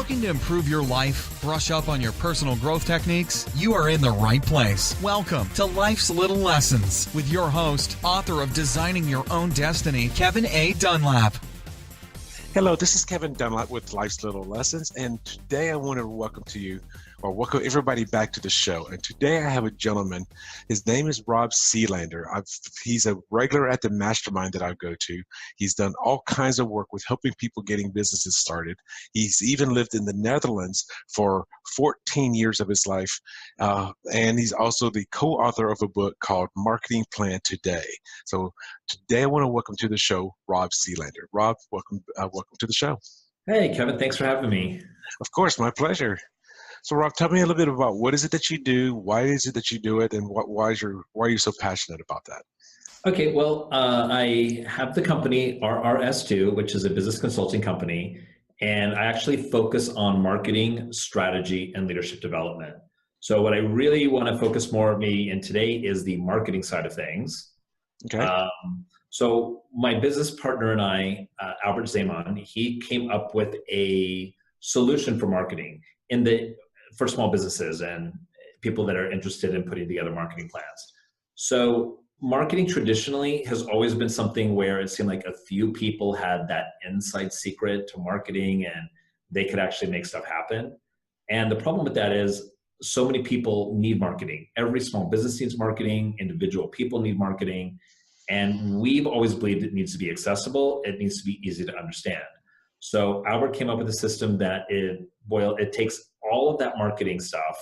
Looking to improve your life, brush up on your personal growth techniques? You are in the right place. Welcome to Life's Little Lessons with your host, author of Designing Your Own Destiny, Kevin A. Dunlap. Hello, this is Kevin Dunlap with Life's Little Lessons, and today I want to welcome everybody back to the show. And today I have a gentleman. His name is Robb Selander. He's a regular at the mastermind that I go to. He's done all kinds of work with helping people getting businesses started. He's even lived in the Netherlands for 14 years of his life, and he's also the co-author of a book called Marketingplan Today. So today I want to welcome to the show Robb Selander. Robb, welcome to the show. Hey, Kevin, thanks for having me. Of course, my pleasure. So Robb, tell me a little bit about what is it that you do, why is it that you do it, and why are you so passionate about that? Okay, well, I have the company RRS2, which is a business consulting company, and I actually focus on marketing, strategy, and leadership development. So what I really want to focus more of me in today is the marketing side of things. Okay. So my business partner and I, Albert Zaman, he came up with a solution for marketing for small businesses and people that are interested in putting together marketing plans. So marketing traditionally has always been something where it seemed like a few people had that inside secret to marketing and they could actually make stuff happen. And the problem with that is so many people need marketing. Every small business needs marketing, individual people need marketing. And we've always believed it needs to be accessible. It needs to be easy to understand. So Albert came up with a system that it takes all of that marketing stuff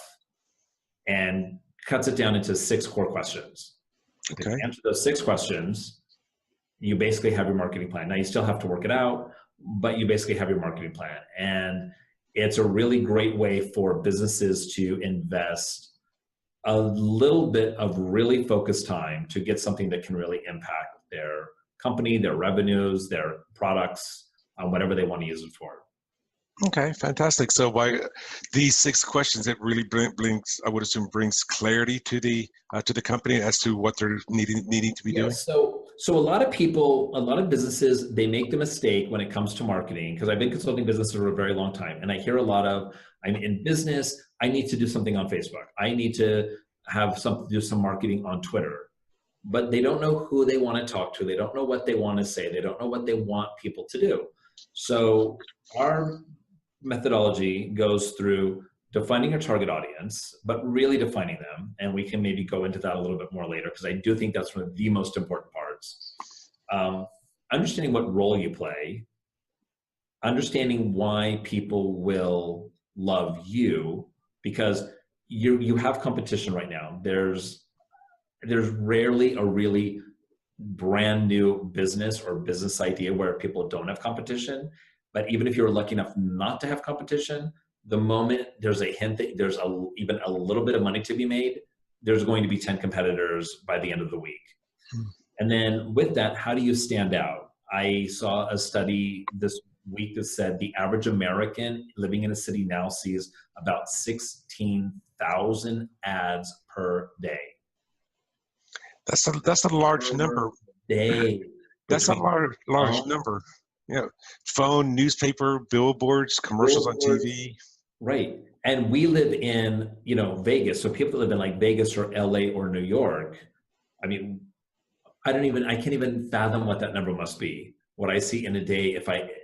and cuts it down into 6 core questions. Okay. If you answer those 6 questions, you basically have your marketing plan. Now you still have to work it out, but you basically have your marketing plan. And it's a really great way for businesses to invest a little bit of really focused time to get something that can really impact their company, their revenues, their products, whatever they want to use it for. Okay, fantastic. So by these 6 questions, it really brings, I would assume, brings clarity to the company as to what they're needing to be doing. So a lot of businesses, they make the mistake when it comes to marketing, because I've been consulting businesses for a very long time, and I hear a lot of, I'm in business, I need to do something on Facebook. I need to do some marketing on Twitter. But they don't know who they want to talk to. They don't know what they want to say. They don't know what they want people to do. So our methodology goes through defining your target audience, but really defining them. And we can maybe go into that a little bit more later, because I do think that's one of the most important parts. Understanding what role you play, understanding why people will love you, because you have competition right now. There's rarely a really brand new business or business idea where people don't have competition. But even if you're lucky enough not to have competition, the moment there's a hint that there's even a little bit of money to be made, there's going to be 10 competitors by the end of the week. And then with that, how do you stand out? I saw a study this week that said the average American living in a city now sees about 16,000 ads per day. That's a large number. Day. That's a large number. Yeah, phone, newspaper, billboards, commercials on TV. Right. And we live in, Vegas. So people that live in like Vegas or LA or New York, I mean, I can't even fathom what that number must be. What I see in a day,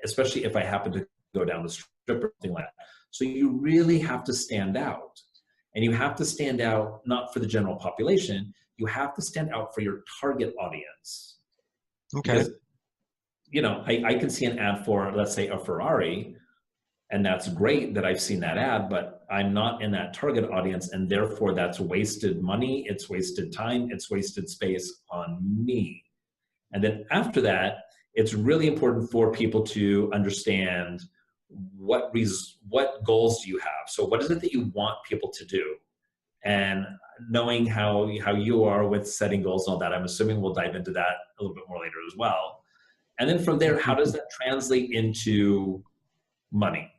especially if I happen to go down the strip or something like that. So you really have to stand out. And you have to stand out not for the general population, you have to stand out for your target audience. Okay. Because, I can see an ad for, let's say, a Ferrari, and that's great that I've seen that ad, but I'm not in that target audience, and therefore that's wasted money, it's wasted time, it's wasted space on me. And then after that, it's really important for people to understand what goals do you have? So what is it that you want people to do? And knowing how you are with setting goals and all that, I'm assuming we'll dive into that a little bit more later as well. And then from there, how does that translate into money,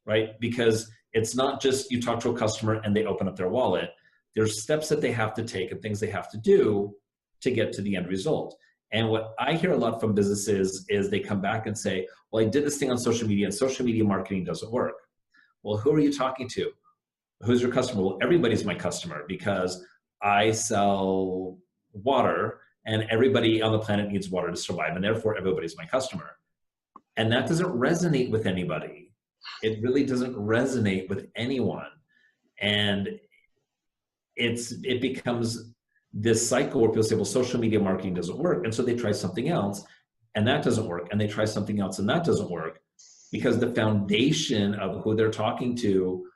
right? Because it's not just you talk to a customer and they open up their wallet. There's steps that they have to take and things they have to do to get to the end result. And what I hear a lot from businesses is they come back and say, well, I did this thing on social media and social media marketing doesn't work. Well, who are you talking to? Who's your customer? Well, everybody's my customer because I sell water and everybody on the planet needs water to survive, and therefore everybody's my customer. And that doesn't resonate with anybody. It really doesn't resonate with anyone. And it becomes this cycle where people say, well, social media marketing doesn't work. And so they try something else and that doesn't work. And they try something else and that doesn't work because the foundation of who they're talking to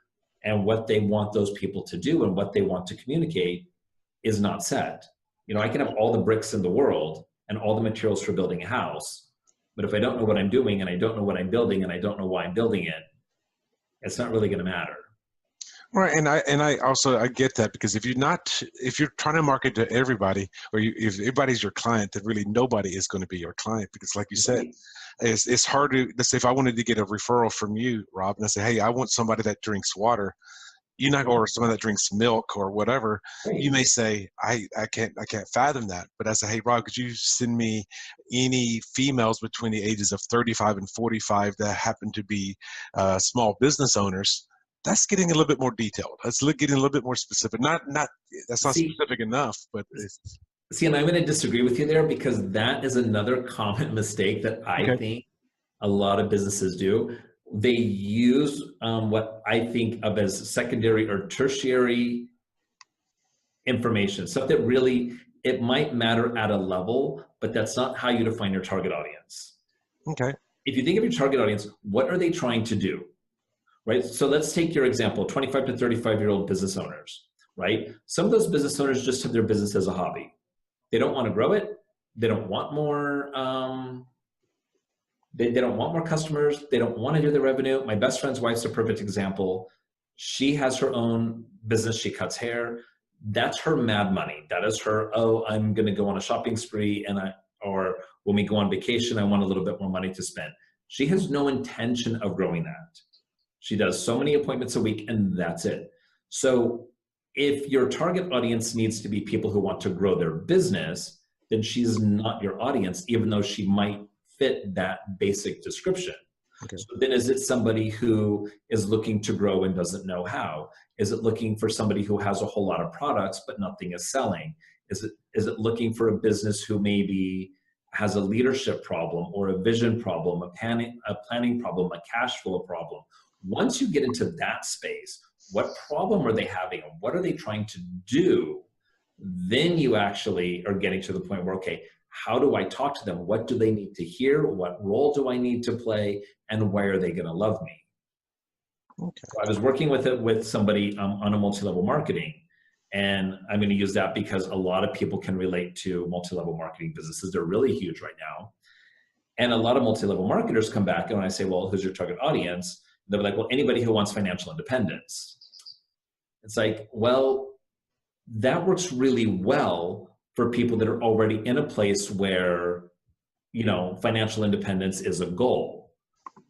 and what they want those people to do and what they want to communicate is not set. You know, I can have all the bricks in the world and all the materials for building a house, but if I don't know what I'm doing and I don't know what I'm building and I don't know why I'm building it, it's not really going to matter. Right, and I get that, because if you're trying to market to everybody, or if everybody's your client, then really nobody is going to be your client, because like you said, it's hard to, let's say if I wanted to get a referral from you, Rob, and I say, hey, I want somebody that drinks water, or somebody that drinks milk or whatever, you may say, I can't fathom that. But I say, hey, Rob, could you send me any females between the ages of 35 and 45 that happen to be small business owners? That's getting a little bit more detailed. That's getting a little bit more specific. That's not specific enough, but it's. See, and I'm going to disagree with you there, because that is another common mistake that I think a lot of businesses do. They use what I think of as secondary or tertiary information, stuff that really, it might matter at a level, but that's not how you define your target audience. Okay. If you think of your target audience, what are they trying to do? Right? So let's take your example, 25 to 35-year-old business owners, right? Some of those business owners just have their business as a hobby. They don't want to grow it. They don't want more, they don't want more customers. They don't want to do the revenue. My best friend's wife's a perfect example. She has her own business. She cuts hair. That's her mad money. That is her, oh, I'm going to go on a shopping spree, or when we go on vacation, I want a little bit more money to spend. She has no intention of growing that. She does so many appointments a week and that's it. So if your target audience needs to be people who want to grow their business, then she's not your audience, even though she might fit that basic description. Okay. So then is it somebody who is looking to grow and doesn't know how? Is it looking for somebody who has a whole lot of products but nothing is selling? Is it looking for a business who maybe has a leadership problem or a vision problem, a planning problem, a cash flow problem? Once you get into that space, what problem are they having and what are they trying to do? Then you actually are getting to the point where, okay, how do I talk to them? What do they need to hear? What role do I need to play? And why are they going to love me? Okay. So I was working with somebody on a multi-level marketing, and I'm going to use that because a lot of people can relate to multi-level marketing businesses. They're really huge right now. And a lot of multi-level marketers come back and when I say, well, who's your target audience? They're like, well, anybody who wants financial independence. It's like, well, that works really well for people that are already in a place where, financial independence is a goal.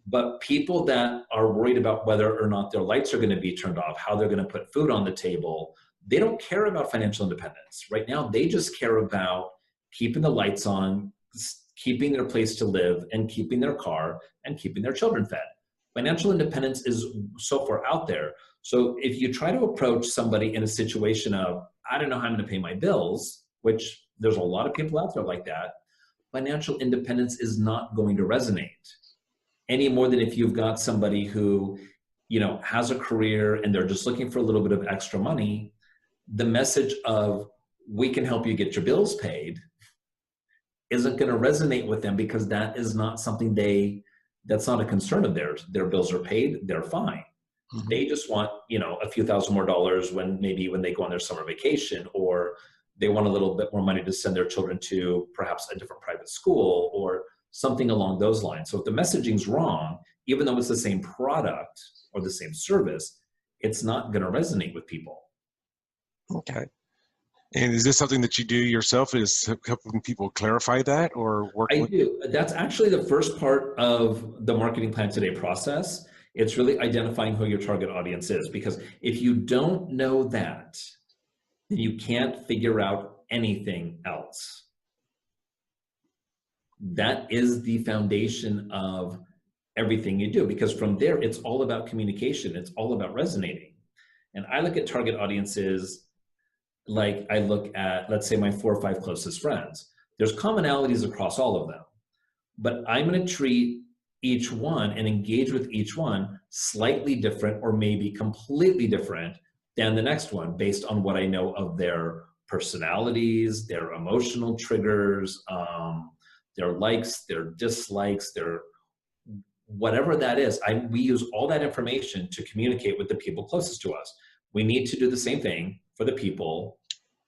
But people that are worried about whether or not their lights are going to be turned off, how they're going to put food on the table, they don't care about financial independence. Right now, they just care about keeping the lights on, keeping their place to live, and keeping their car, and keeping their children fed. Financial independence is so far out there. So if you try to approach somebody in a situation of, I don't know how I'm going to pay my bills, which there's a lot of people out there like that, financial independence is not going to resonate any more than if you've got somebody who, has a career and they're just looking for a little bit of extra money. The message of, we can help you get your bills paid, isn't going to resonate with them because that is not something that's not a concern of theirs. Their bills are paid, they're fine. Mm-hmm. They just want, a few thousand more dollars when they go on their summer vacation, or they want a little bit more money to send their children to perhaps a different private school or something along those lines. So if the messaging's wrong, even though it's the same product or the same service, it's not going to resonate with people. Okay. And is this something that you do yourself, is helping people clarify that or work with? I do. That's actually the first part of the Marketingplan Today process. It's really identifying who your target audience is, because if you don't know that, then you can't figure out anything else. That is the foundation of everything you do, because from there, it's all about communication. It's all about resonating. And I look at target audiences like I look at, let's say, my 4 or 5 closest friends. There's commonalities across all of them, but I'm going to treat each one and engage with each one slightly different or maybe completely different than the next one based on what I know of their personalities, their emotional triggers, their likes, their dislikes, their whatever that is. We use all that information to communicate with the people closest to us. We need to do the same thing for the people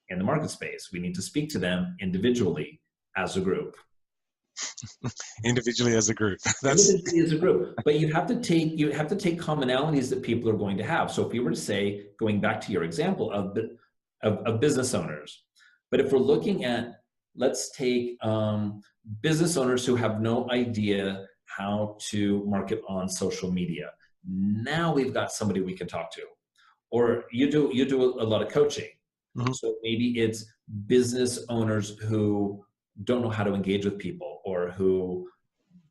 in the market space. We need to speak to them individually as a group. Individually as a group. Individually as a group. But you have to take commonalities that people are going to have. So if we were to say, going back to your example of business owners, but if we're looking at, let's take business owners who have no idea how to market on social media. Now we've got somebody we can talk to. Or you do a lot of coaching. Mm-hmm. So maybe it's business owners who don't know how to engage with people, or who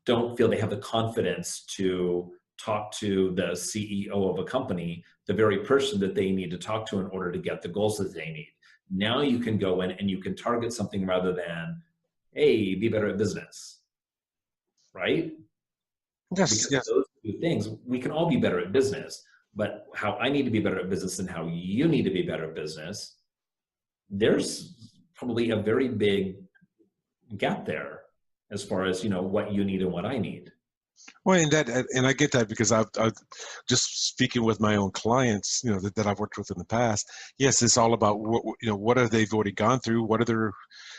don't feel they have the confidence to talk to the CEO of a company, the very person that they need to talk to in order to get the goals that they need. Now you can go in and you can target something rather than, hey, be better at business, right? Yes, because yes. those two things, we can all be better at business, but how I need to be better at business and how you need to be better at business, there's probably a very big gap there as far as, what you need and what I need. Well, and I get that because I've just speaking with my own clients, that I've worked with in the past. Yes, it's all about what are they've already gone through, what are their,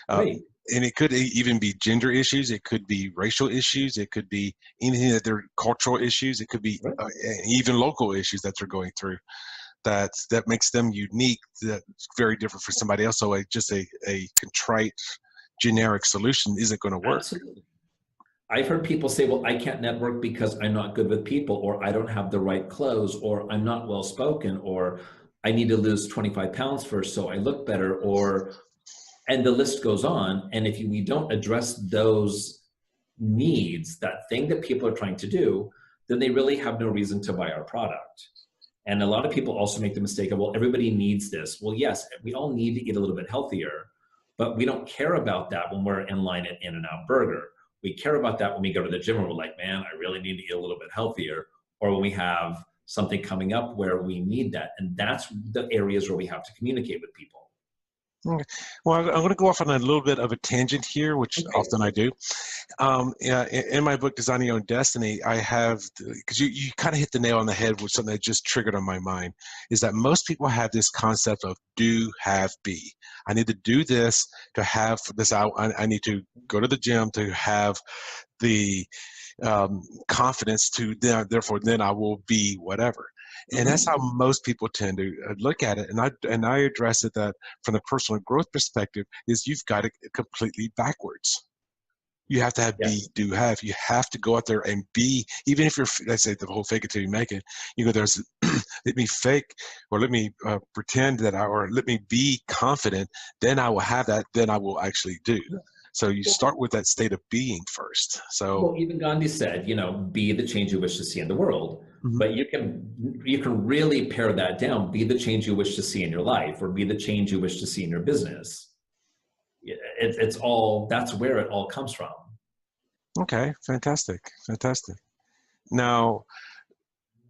Right. And it could even be gender issues, it could be racial issues, it could be anything that they're cultural issues, it could be Right. even local issues that they're going through. That makes them unique. That's very different for somebody else. So just a contrite, generic solution isn't going to work. Absolutely. I've heard people say, well, I can't network because I'm not good with people, or I don't have the right clothes, or I'm not well spoken, or I need to lose 25 pounds first so I look better, and the list goes on. And if we don't address those needs, that thing that people are trying to do, then they really have no reason to buy our product. And a lot of people also make the mistake of, well, everybody needs this. Well, yes, we all need to eat a little bit healthier, but we don't care about that when we're in line at In-N-Out Burger. We care about that when we go to the gym and we're like, man, I really need to eat a little bit healthier, or when we have something coming up where we need that. And that's the areas where we have to communicate with people. Okay. Well, I'm going to go off on a little bit of a tangent here, which often I do. In my book, Designing Your Own Destiny, I have, because you kind of hit the nail on the head with something that just triggered on my mind, is that most people have this concept of do, have, be. I need to do this to have this. I need to go to the gym to have the confidence to, therefore, then I will be whatever. And that's how most people tend to look at it. And I address it that from the personal growth perspective is you've got it completely backwards. You have to have be, do, have. You have to go out there and be, even if you're, let's say the whole fake it till you make it, there's, let me fake, or let me pretend or let me be confident, then I will have that, then I will actually do. So you start with that state of being first. So well, even Gandhi said, be the change you wish to see in the world. Mm-hmm. But you can really pare that down. Be the change you wish to see in your life, or be the change you wish to see in your business. It's all, that's where it all comes from. Okay, fantastic. Now,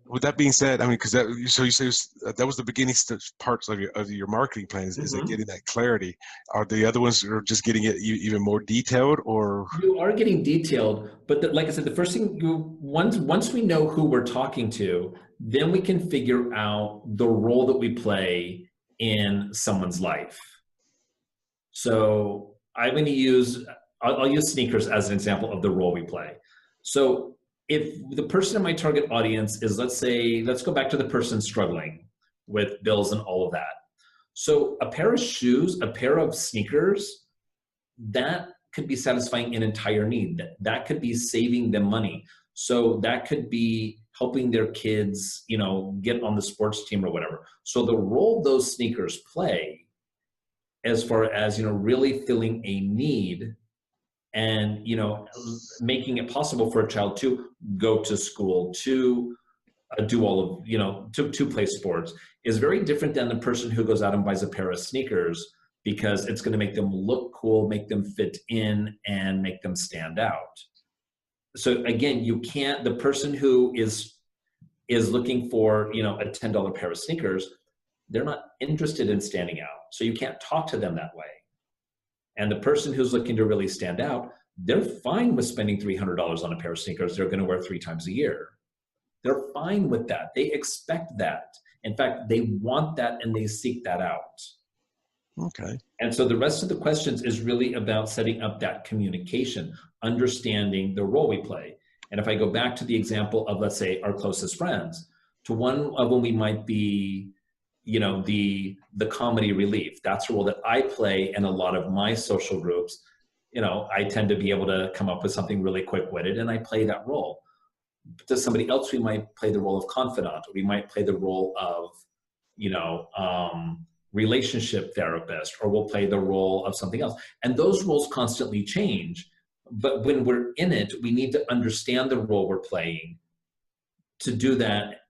with that being said, I mean, because so you say that was the beginning parts of your marketing plan. Is it getting that clarity? Are the other ones are just getting it even more detailed, or you are getting detailed? But like I said, the first thing once we know who we're talking to, then we can figure out the role that we play in someone's life. So I'm going to use I'll use sneakers as an example of the role we play. So if the person in my target audience is, let's go back to the person struggling with bills and all of that. So a pair of shoes, a pair of sneakers, that could be satisfying an entire need. That could be saving them money. So that could be helping their kids, get on the sports team or whatever. So the role those sneakers play as far as, really filling a need and, making it possible for a child to go to school, to do all of, to play sports is very different than the person who goes out and buys a pair of sneakers because it's going to make them look cool, make them fit in, and make them stand out. So again, the person who is looking for, a $10 pair of sneakers, they're not interested in standing out. So you can't talk to them that way. And the person who's looking to really stand out, they're fine with spending $300 on a pair of sneakers they're going to wear 3 times a year. They're fine with that. They expect that. In fact, they want that and they seek that out. Okay. And so the rest of the questions is really about setting up that communication, understanding the role we play. And if I go back to the example of, let's say, our closest friends, to one of them we might be, the comedy relief. That's a role that I play in a lot of my social groups. I tend to be able to come up with something really quick-witted, and I play that role. But to somebody else, we might play the role of confidant, or we might play the role of, relationship therapist, or we'll play the role of something else. And those roles constantly change. But when we're in it, we need to understand the role we're playing to do that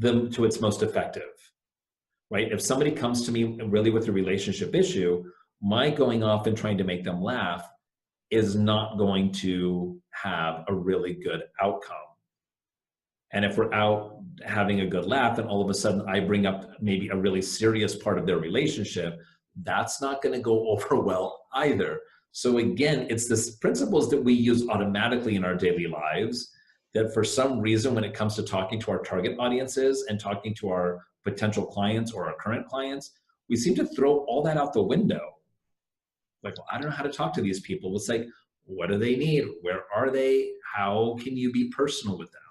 to its most effective, right? If somebody comes to me really with a relationship issue, my going off and trying to make them laugh is not going to have a really good outcome. And if we're out having a good laugh and all of a sudden I bring up maybe a really serious part of their relationship, that's not going to go over well either. So again, it's this principles that we use automatically in our daily lives that for some reason, when it comes to talking to our target audiences and talking to our potential clients or our current clients, we seem to throw all that out the window. Like, well, I don't know how to talk to these people. It's like, what do they need? Where are they? How can you be personal with them?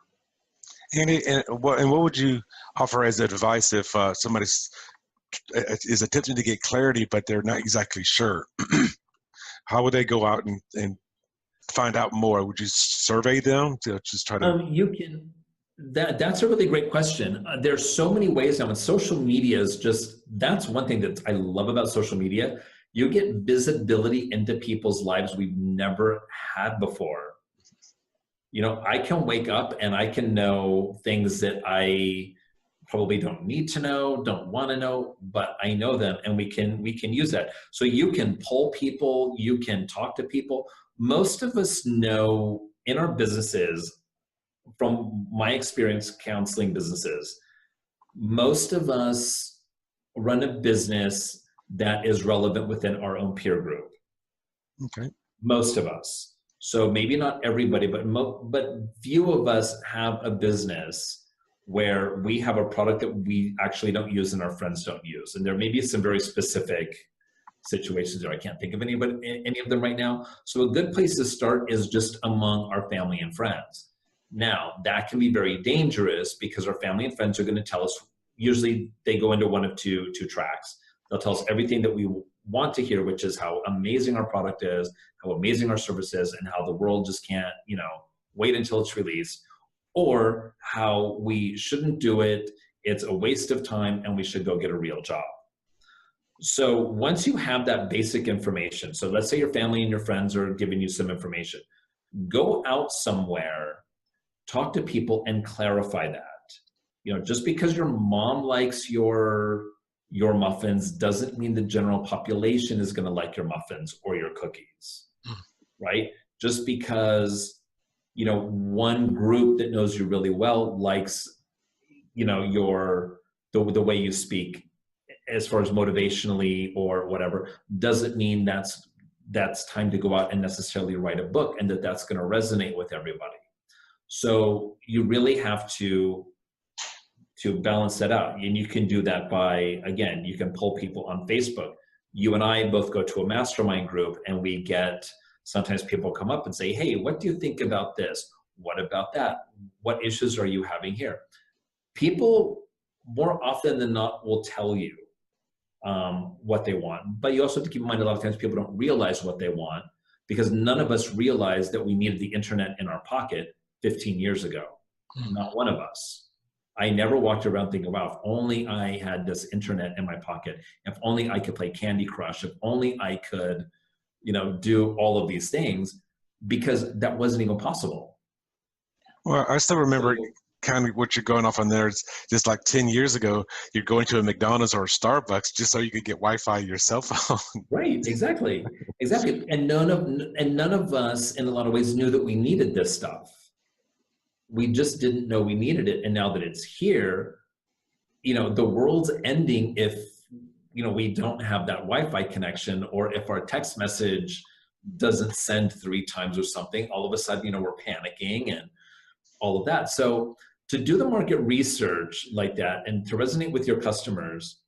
And what would you offer as advice if somebody is attempting to get clarity, but they're not exactly sure? How would they go out and find out more? Would you survey them to just try to? You can. That's a really great question. There's so many ways now, and social media is that's one thing that I love about social media. You get visibility into people's lives we've never had before. I can wake up and I can know things that I probably don't need to know, don't want to know, but I know them, and we can use that. So you can poll people, you can talk to people. Most of us know in our businesses, from my experience counseling businesses, most of us run a business that is relevant within our own peer group. Okay. Most of us. So maybe not everybody, but few of us have a business where we have a product that we actually don't use and our friends don't use. And there may be some very specific situations there. I can't think of any of them right now. So a good place to start is just among our family and friends. Now, that can be very dangerous because our family and friends are going to tell us, usually they go into one of two tracks. They'll tell us everything that we want to hear, which is how amazing our product is, how amazing our service is, and how the world just can't, wait until it's released, or how we shouldn't do it, it's a waste of time, and we should go get a real job. So once you have that basic information, so let's say your family and your friends are giving you some information, go out somewhere, talk to people, and clarify that. Just because your mom likes your muffins doesn't mean the general population is going to like your muffins or your cookies, right? Just because, one group that knows you really well likes, the way you speak as far as motivationally or whatever, doesn't mean that's time to go out and necessarily write a book and that's going to resonate with everybody. So you really have to balance that out. And you can do that by, again, you can poll people on Facebook. You and I both go to a mastermind group and we get, sometimes people come up and say, hey, what do you think about this? What about that? What issues are you having here? People more often than not will tell you what they want. But you also have to keep in mind a lot of times people don't realize what they want because none of us realized that we needed the internet in our pocket 15 years ago. Not one of us. I never walked around thinking, wow, if only I had this internet in my pocket, if only I could play Candy Crush, if only I could, do all of these things. because that wasn't even possible. Well, I still remember kind of what you're going off on there. It's just like 10 years ago, you're going to a McDonald's or a Starbucks just so you could get Wi-Fi your cell phone. Right, exactly. And none of us in a lot of ways knew that we needed this stuff. We just didn't know we needed it. And now that it's here, the world's ending if, we don't have that Wi-Fi connection, or if our text message doesn't send 3 times or something, all of a sudden, we're panicking and all of that. So to do the market research like that and to resonate with your customers,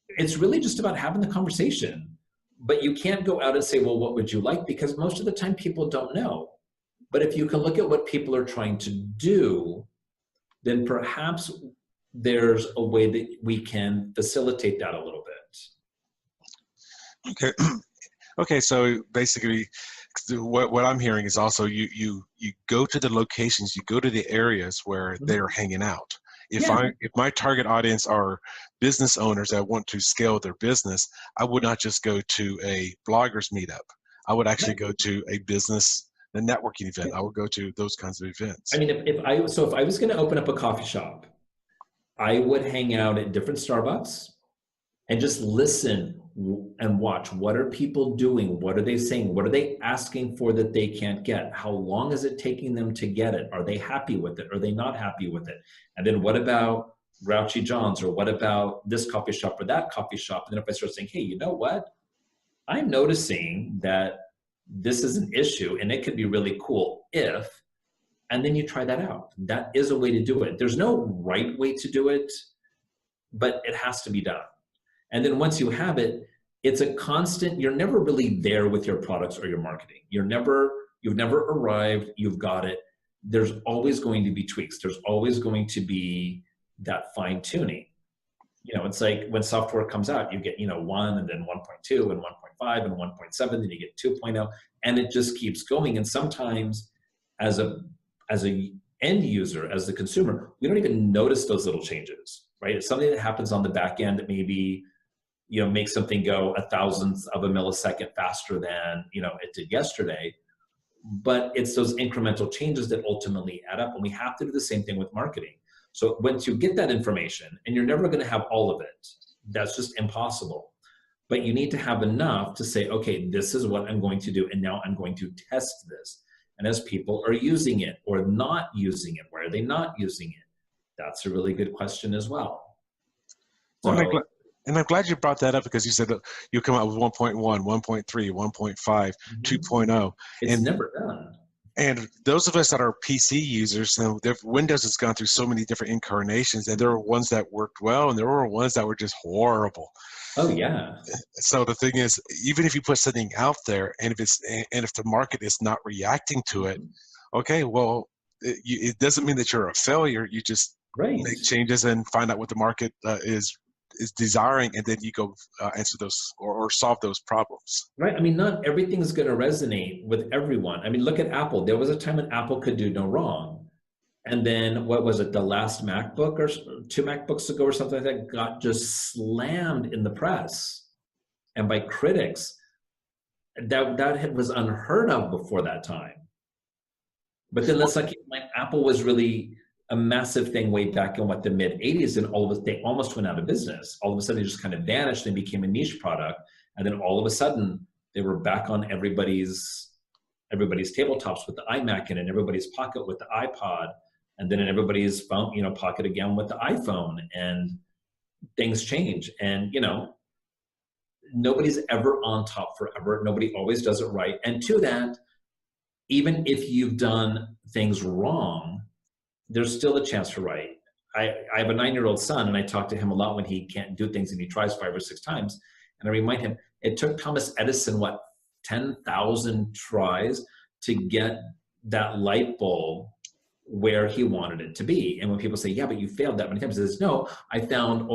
it's really just about having the conversation. But you can't go out and say, well, what would you like? Because most of the time people don't know. But if you can look at what people are trying to do, then perhaps there's a way that we can facilitate that a little bit. Okay. Okay. So basically, what I'm hearing is also you go to the locations, you go to the areas where they're hanging out. If my target audience are business owners that want to scale their business, I would not just go to a bloggers meetup. I would actually go to a networking event. I would go to those kinds of events. I mean, if I was going to open up a coffee shop, I would hang out at different Starbucks and just listen and watch. What are people doing? What are they saying? What are they asking for that they can't get? How long is it taking them to get it? Are they happy with it? Are they not happy with it? And then what about Grouchy John's, or what about this coffee shop or that coffee shop? And then if I start saying, hey, you know what? I'm noticing that this is an issue and it could be really cool if, and then you try that out. That is a way to do it. There's no right way to do it, but it has to be done. And then once you have it, it's a constant, you're never really there with your products or your marketing. You've never arrived, you've got it. There's always going to be tweaks. There's always going to be that fine tuning. It's like when software comes out, you get, 1 and then 1.2 and 1.5 and 1.7, then you get 2.0, and it just keeps going. And sometimes as a end user, as the consumer, we don't even notice those little changes, right? It's something that happens on the back end that maybe, makes something go 1,000th of a millisecond faster than, it did yesterday. But it's those incremental changes that ultimately add up. And we have to do the same thing with marketing. So once you get that information, and you're never going to have all of it, that's just impossible. But you need to have enough to say, okay, this is what I'm going to do. And now I'm going to test this. And as people are using it or not using it, why are they not using it? That's a really good question as well. And I'm glad you brought that up, because you said that you come out with 1.1, 1.3, 1.5, 2.0. It's never done. And those of us that are PC users, Windows has gone through so many different incarnations, and there were ones that worked well, and there were ones that were just horrible. Oh yeah. So the thing is, even if you put something out there, and if the market is not reacting to it, okay, well, it doesn't mean that you're a failure. You just make changes and find out what the market is desiring, and then you go answer those or solve those problems. Right. I mean, not everything is going to resonate with everyone. I mean, look at Apple. There was a time when Apple could do no wrong. And then what was it? The last MacBook or 2 MacBooks ago or something like that got just slammed in the press and by critics. That was unheard of before that time. But then let's not keep in mind, Apple was really a massive thing way back in the mid 80s, and they almost went out of business. All of a sudden they just kind of vanished and became a niche product. And then all of a sudden they were back on everybody's tabletops with the iMac in it, everybody's pocket with the iPod, and then in everybody's phone, pocket again with the iPhone, and things change. And, nobody's ever on top forever. Nobody always does it right. And to that, even if you've done things wrong, there's still a chance for right. I have a 9-year-old son, and I talk to him a lot when he can't do things and he tries 5 or 6 times. And I remind him, it took Thomas Edison, 10,000 tries to get that light bulb where he wanted it to be. And when people say, yeah, but you failed that many times, he says, no, I found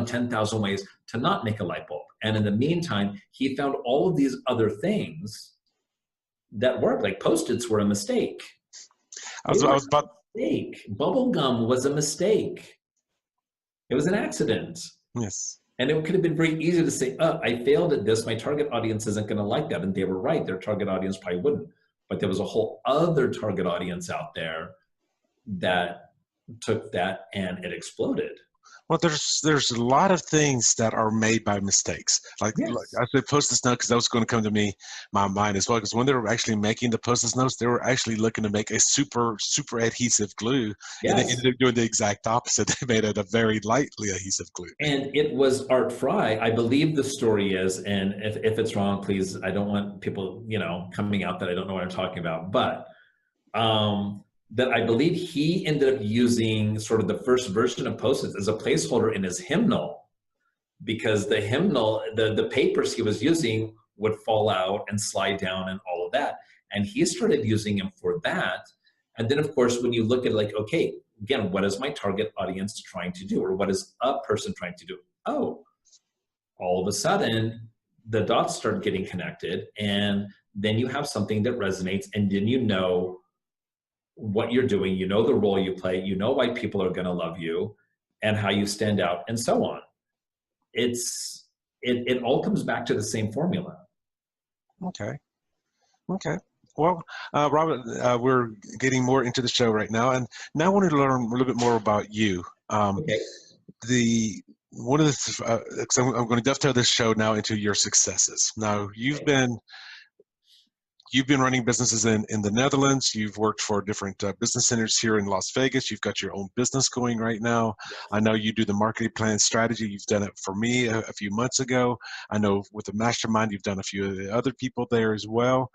10,000 ways to not make a light bulb. And in the meantime, he found all of these other things that worked, like Post-its were a mistake. Bubble gum was a mistake. It was an accident. Yes. And it could have been very easy to say, oh, I failed at this. My target audience isn't going to like that. And they were right. Their target audience probably wouldn't. But there was a whole other target audience out there that took that and it exploded. Well, there's a lot of things that are made by mistakes. Like Yes. I said, Post-it note, because that was going to come to my mind as well. Because when they were actually making the Post-it notes, they were actually looking to make a super adhesive glue, and they Yes. ended up doing the exact opposite. They made it a very lightly adhesive glue. And it was Art Fry. I believe the story is, and if it's wrong, please, I don't want people, coming out that I don't know what I'm talking about. But that I believe he ended up using sort of the first version of Post-its as a placeholder in his hymnal, because the hymnal, the papers he was using would fall out and slide down and all of that. And he started using them for that. And then, of course, when you look at like, okay, again, what is my target audience trying to do? Or what is a person trying to do? Oh, all of a sudden, the dots start getting connected. And then you have something that resonates. And then you know what you're doing, you know the role you play, you know why people are going to love you and how you stand out and so on. It all comes back to the same formula. Okay. Well, Robert, we're getting more into the show right now, and now I want to learn a little bit more about you. Okay. One of the, because I'm going to dovetail this show now into your successes. Now, you've been running businesses in the Netherlands. You've worked for different business centers here in Las Vegas. You've got your own business going right now. I know you do the marketing plan strategy. You've done it for me a few months ago. I know with the mastermind, you've done a few of the other people there as well.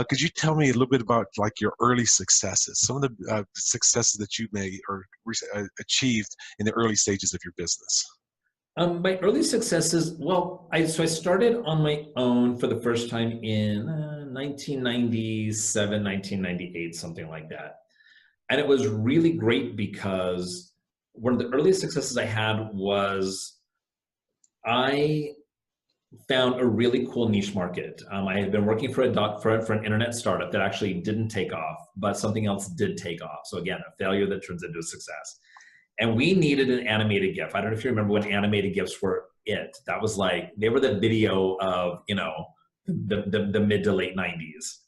Could you tell me a little bit about like your early successes, some of the successes that you made or achieved in the early stages of your business? My early successes, well, I started on my own for the first time in 1997, 1998, something like that. And it was really great because one of the earliest successes I had was I found a really cool niche market. I had been working for an internet startup that actually didn't take off, but something else did take off. So again, a failure that turns into a success. And we needed an animated GIF. I don't know if you remember when animated GIFs were it. That was like, they were the video of, the mid to late 90s.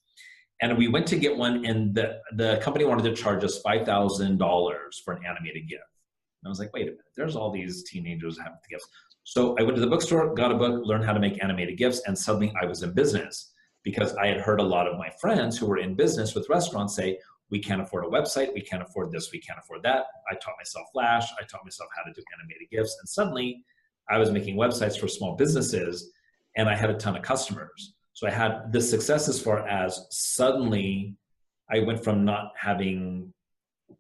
And we went to get one, and the company wanted to charge us $5,000 for an animated GIF. And I was like, wait a minute, there's all these teenagers who have the GIFs. So I went to the bookstore, got a book, learned how to make animated GIFs, and suddenly I was in business because I had heard a lot of my friends who were in business with restaurants say, we can't afford a website, we can't afford this, we can't afford that. I taught myself Flash, I taught myself how to do animated GIFs, and suddenly I was making websites for small businesses, and I had a ton of customers. So I had this success as far as suddenly I went from not having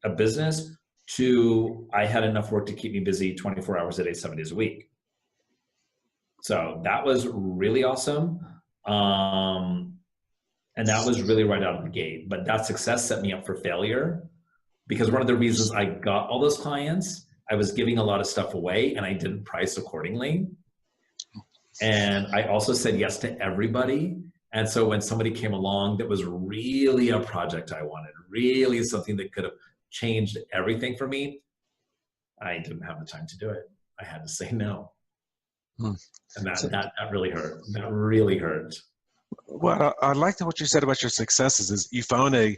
a business to I had enough work to keep me busy 24 hours a day, 7 days a week. So that was really awesome. And that was really right out of the gate. But that success set me up for failure because one of the reasons I got all those clients, I was giving a lot of stuff away and I didn't price accordingly. And I also said yes to everybody. And so when somebody came along that was really a project I wanted, really something that could have changed everything for me, I didn't have the time to do it. I had to say no. And that really hurt. That really hurt. Well, I like what you said about your successes. Is you found a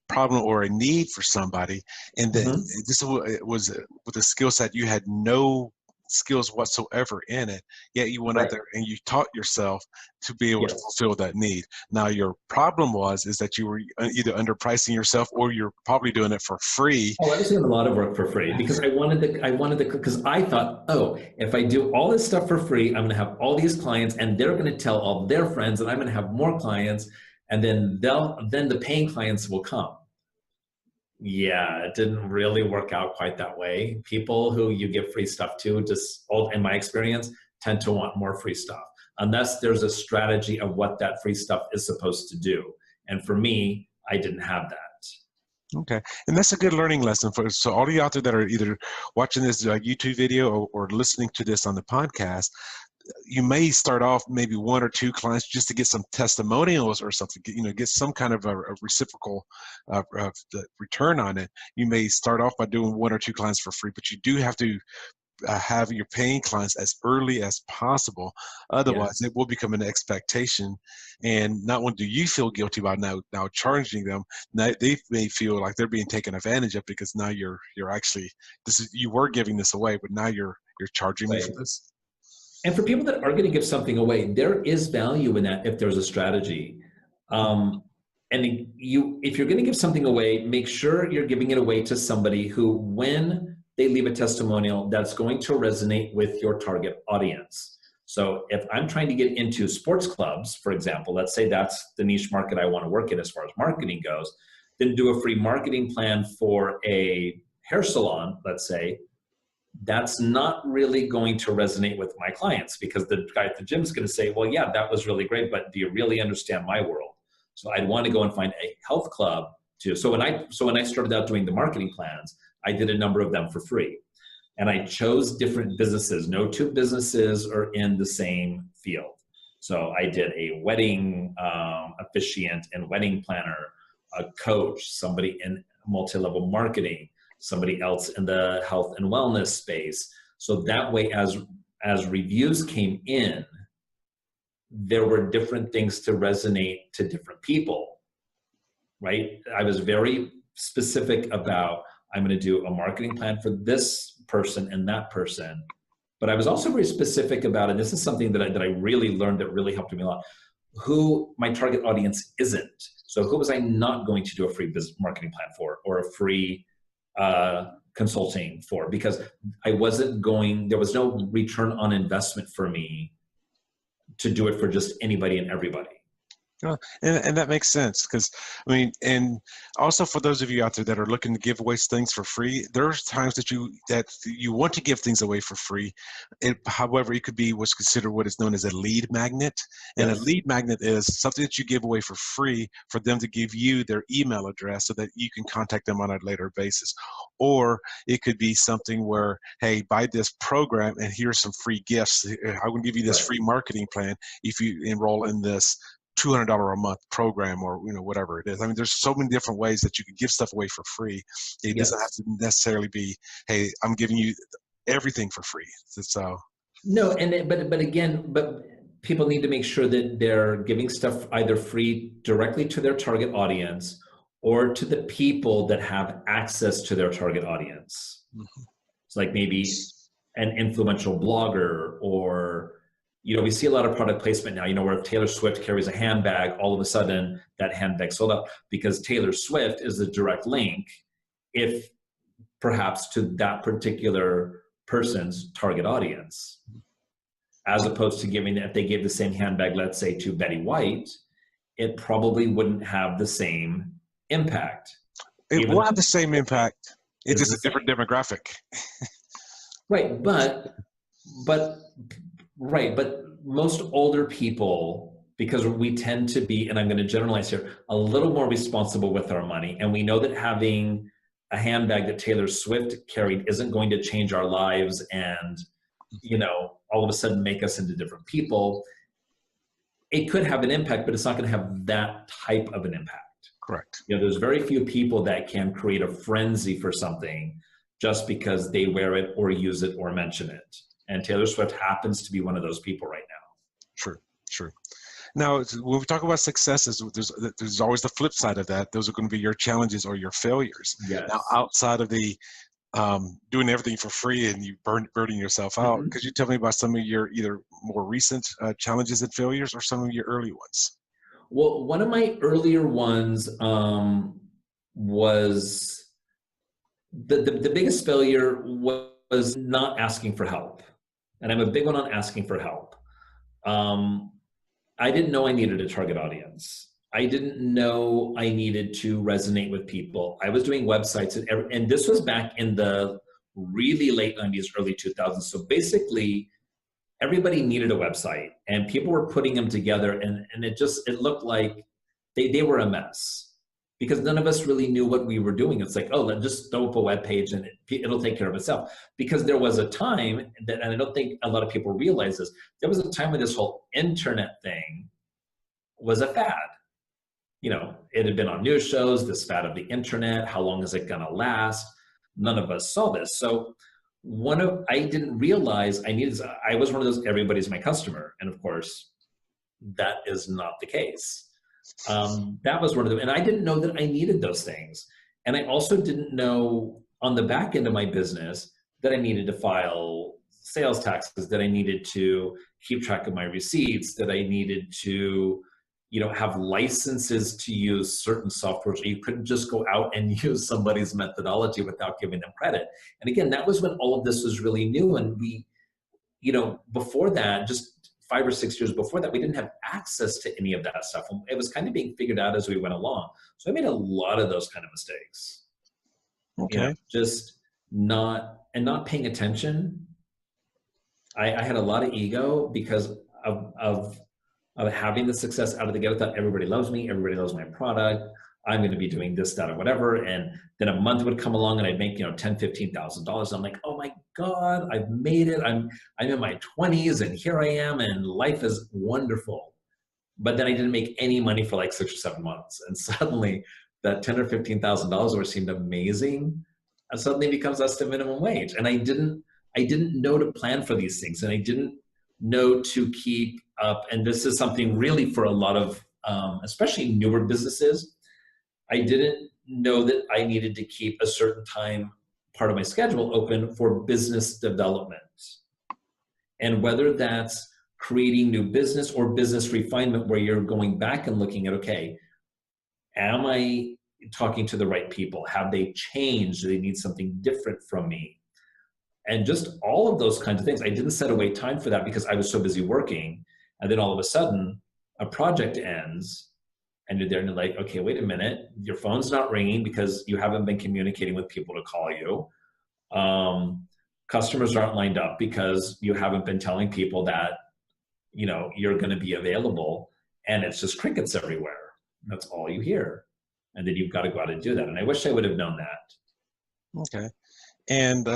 problem or a need for somebody, and then this was with a skill set you had no skills whatsoever in it. Yet you went out there and you taught yourself to be able to fulfill that need. Now your problem is that you were either underpricing yourself or you're probably doing it for free. Oh, I was doing a lot of work for free because because I thought, oh, if I do all this stuff for free, I'm going to have all these clients and they're going to tell all their friends and I'm going to have more clients and then the paying clients will come. Yeah, it didn't really work out quite that way. People who you give free stuff to, just in my experience, tend to want more free stuff, unless there's a strategy of what that free stuff is supposed to do. And for me, I didn't have that. Okay, and that's a good learning lesson so all of you out there that are either watching this YouTube video or listening to this on the podcast. You may start off maybe 1 or 2 clients just to get some testimonials or something, get some kind of a reciprocal return on it. You may start off by doing 1 or 2 clients for free, but you do have to have your paying clients as early as possible. Otherwise, Yes. it will become an expectation. And not only do you feel guilty about now charging them, now they may feel like they're being taken advantage of, because now you're actually, you were giving this away, but now you're charging me Right. for this. And for people that are going to give something away, there is value in that if there's a strategy. And if you're going to give something away, make sure you're giving it away to somebody who, when they leave a testimonial, that's going to resonate with your target audience. So if I'm trying to get into sports clubs, for example, let's say that's the niche market I want to work in as far as marketing goes, then do a free marketing plan for a hair salon, let's say. That's not really going to resonate with my clients, because the guy at the gym is going to say, well, yeah, that was really great, but do you really understand my world? So I'd want to go and find a health club too. So when I started out doing the marketing plans, I did a number of them for free. And I chose different businesses. No two businesses are in the same field. So I did a wedding officiant and wedding planner, a coach, somebody in multi-level marketing, somebody else in the health and wellness space. So that way, as reviews came in, there were different things to resonate to different people, right? I was very specific about, I'm going to do a marketing plan for this person and that person. But I was also very specific about, and this is something that I really learned that really helped me a lot, who my target audience isn't. So who was I not going to do a free business marketing plan for, or a free consulting for? Because there was no return on investment for me to do it for just anybody and everybody. And that makes sense, because I mean, and also for those of you out there that are looking to give away things for free, there's times that you want to give things away for free. However, it could be what's considered what is known as a lead magnet. And Yes. a lead magnet is something that you give away for free for them to give you their email address so that you can contact them on a later basis. Or it could be something where, hey, buy this program and here's some free gifts. I will give you this free marketing plan if you enroll in this $200 a month program, or whatever it is. I mean, there's so many different ways that you can give stuff away for free. It doesn't have to necessarily be, hey, I'm giving you everything for free. So No, but people need to make sure that they're giving stuff either free directly to their target audience or to the people that have access to their target audience. Mm-hmm. It's like maybe an influential blogger, or we see a lot of product placement now, where if Taylor Swift carries a handbag, all of a sudden that handbag sold out because Taylor Swift is the direct link, if perhaps to that particular person's target audience, as opposed to if they gave the same handbag, let's say, to Betty White, it probably wouldn't have the same impact. It will have the same impact. It's just a different demographic. Right, but most older people, because we tend to be, and I'm going to generalize here, a little more responsible with our money. And we know that having a handbag that Taylor Swift carried isn't going to change our lives and, all of a sudden make us into different people. It could have an impact, but it's not going to have that type of an impact. Correct. There's very few people that can create a frenzy for something just because they wear it or use it or mention it. And Taylor Swift happens to be one of those people right now. True. Now, when we talk about successes, there's always the flip side of that. Those are going to be your challenges or your failures. Yes. Now, outside of the doing everything for free and you burning yourself out, could you tell me about some of your either more recent challenges and failures, or some of your early ones? Well, one of my earlier ones was the biggest failure was not asking for help. And I'm a big one on asking for help. I didn't know I needed a target audience. I didn't know I needed to resonate with people. I was doing websites, and this was back in the really late 90s, early 2000s. So basically, everybody needed a website, and people were putting them together, and it looked like they were a mess, because none of us really knew what we were doing. It's like, let's just throw up a web page and it'll take care of itself. Because there was a time that, and I don't think a lot of people realize this, there was a time when this whole internet thing was a fad. It had been on news shows, this fad of the internet, how long is it gonna last? None of us saw this. So I didn't realize I was one of those, everybody's my customer. And of course, that is not the case. That was one of them. And I didn't know that I needed those things. And I also didn't know on the back end of my business that I needed to file sales taxes, that I needed to keep track of my receipts, that I needed to, have licenses to use certain software. So you couldn't just go out and use somebody's methodology without giving them credit. And again, that was when all of this was really new. And we, before that, just 5 or 6 years before that, we didn't have access to any of that stuff. And it was kind of being figured out as we went along. So I made a lot of those kind of mistakes. Okay. Just not paying attention. I had a lot of ego because of having the success out of the gate. I thought everybody loves me, everybody loves my product, I'm going to be doing this, that, or whatever. And then a month would come along and I'd make, $10,000, $15,000. I'm like, oh my God, I've made it. I'm in my 20s and here I am and life is wonderful. But then I didn't make any money for like 6 or 7 months. And suddenly that $10,000 or $15,000 which seemed amazing, suddenly becomes less than minimum wage. And I didn't know to plan for these things. And I didn't know to keep up. And this is something really for a lot of, especially newer businesses, I didn't know that I needed to keep a certain time, part of my schedule open for business development. And whether that's creating new business or business refinement, where you're going back and looking at, okay, am I talking to the right people? Have they changed? Do they need something different from me? And just all of those kinds of things. I didn't set away time for that because I was so busy working. And then all of a sudden, a project ends and you're there and you're like, okay, wait a minute. Your phone's not ringing because you haven't been communicating with people to call you. Customers aren't lined up because you haven't been telling people that, you're going to be available, and it's just crickets everywhere. That's all you hear. And then you've got to go out and do that. And I wish I would have known that. Okay. And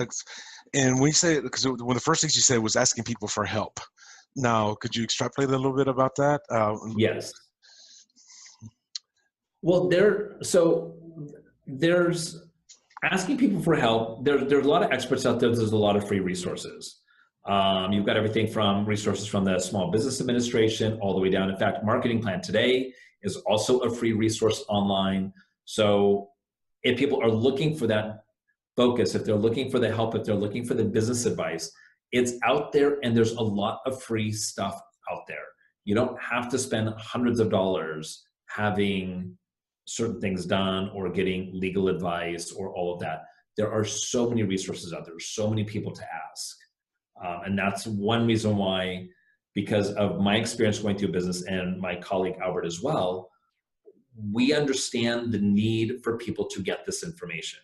when you say, because one of the first things you said was asking people for help. Now, could you extrapolate a little bit about that? Yes. Well, there's asking people for help. There's a lot of experts out there. There's a lot of free resources. You've got everything from resources from the Small Business Administration all the way down. In fact, Marketingplan Today is also a free resource online. So if people are looking for that focus, if they're looking for the help, if they're looking for the business advice, it's out there, and there's a lot of free stuff out there. You don't have to spend hundreds of dollars having certain things done or getting legal advice or all of that. There are so many resources out there, so many people to ask. And that's one reason why, because of my experience going through business and my colleague Albert as well, we understand the need for people to get this information.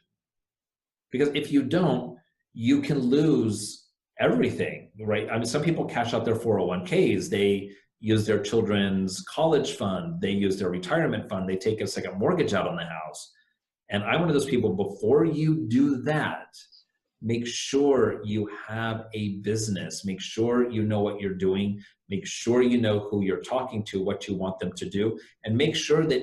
Because if you don't, you can lose everything, right? I mean, some people cash out their 401ks, they use their children's college fund, they use their retirement fund, they take a second mortgage out on the house. And I'm one of those people, before you do that, make sure you have a business, make sure you know what you're doing, make sure you know who you're talking to, what you want them to do, and make sure that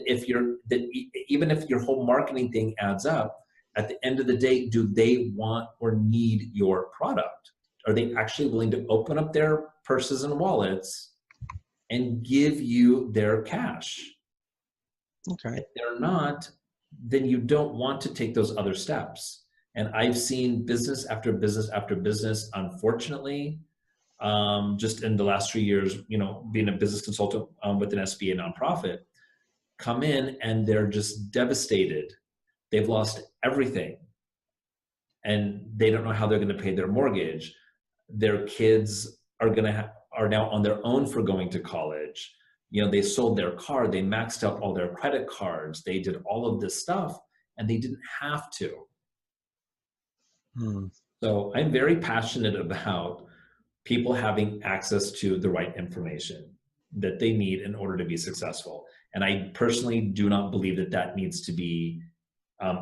even if your whole marketing thing adds up, at the end of the day, do they want or need your product? Are they actually willing to open up their purses and wallets and give you their cash? Okay. If they're not, then you don't want to take those other steps. And I've seen business after business after business, unfortunately, just in the last 3 years, being a business consultant with an SBA nonprofit, come in and they're just devastated. They've lost everything, and they don't know how they're going to pay their mortgage. Their kids are now on their own for going to college. They sold their car, they maxed out all their credit cards, they did all of this stuff, and they didn't have to. So I'm very passionate about people having access to the right information that they need in order to be successful. And I personally do not believe that needs to be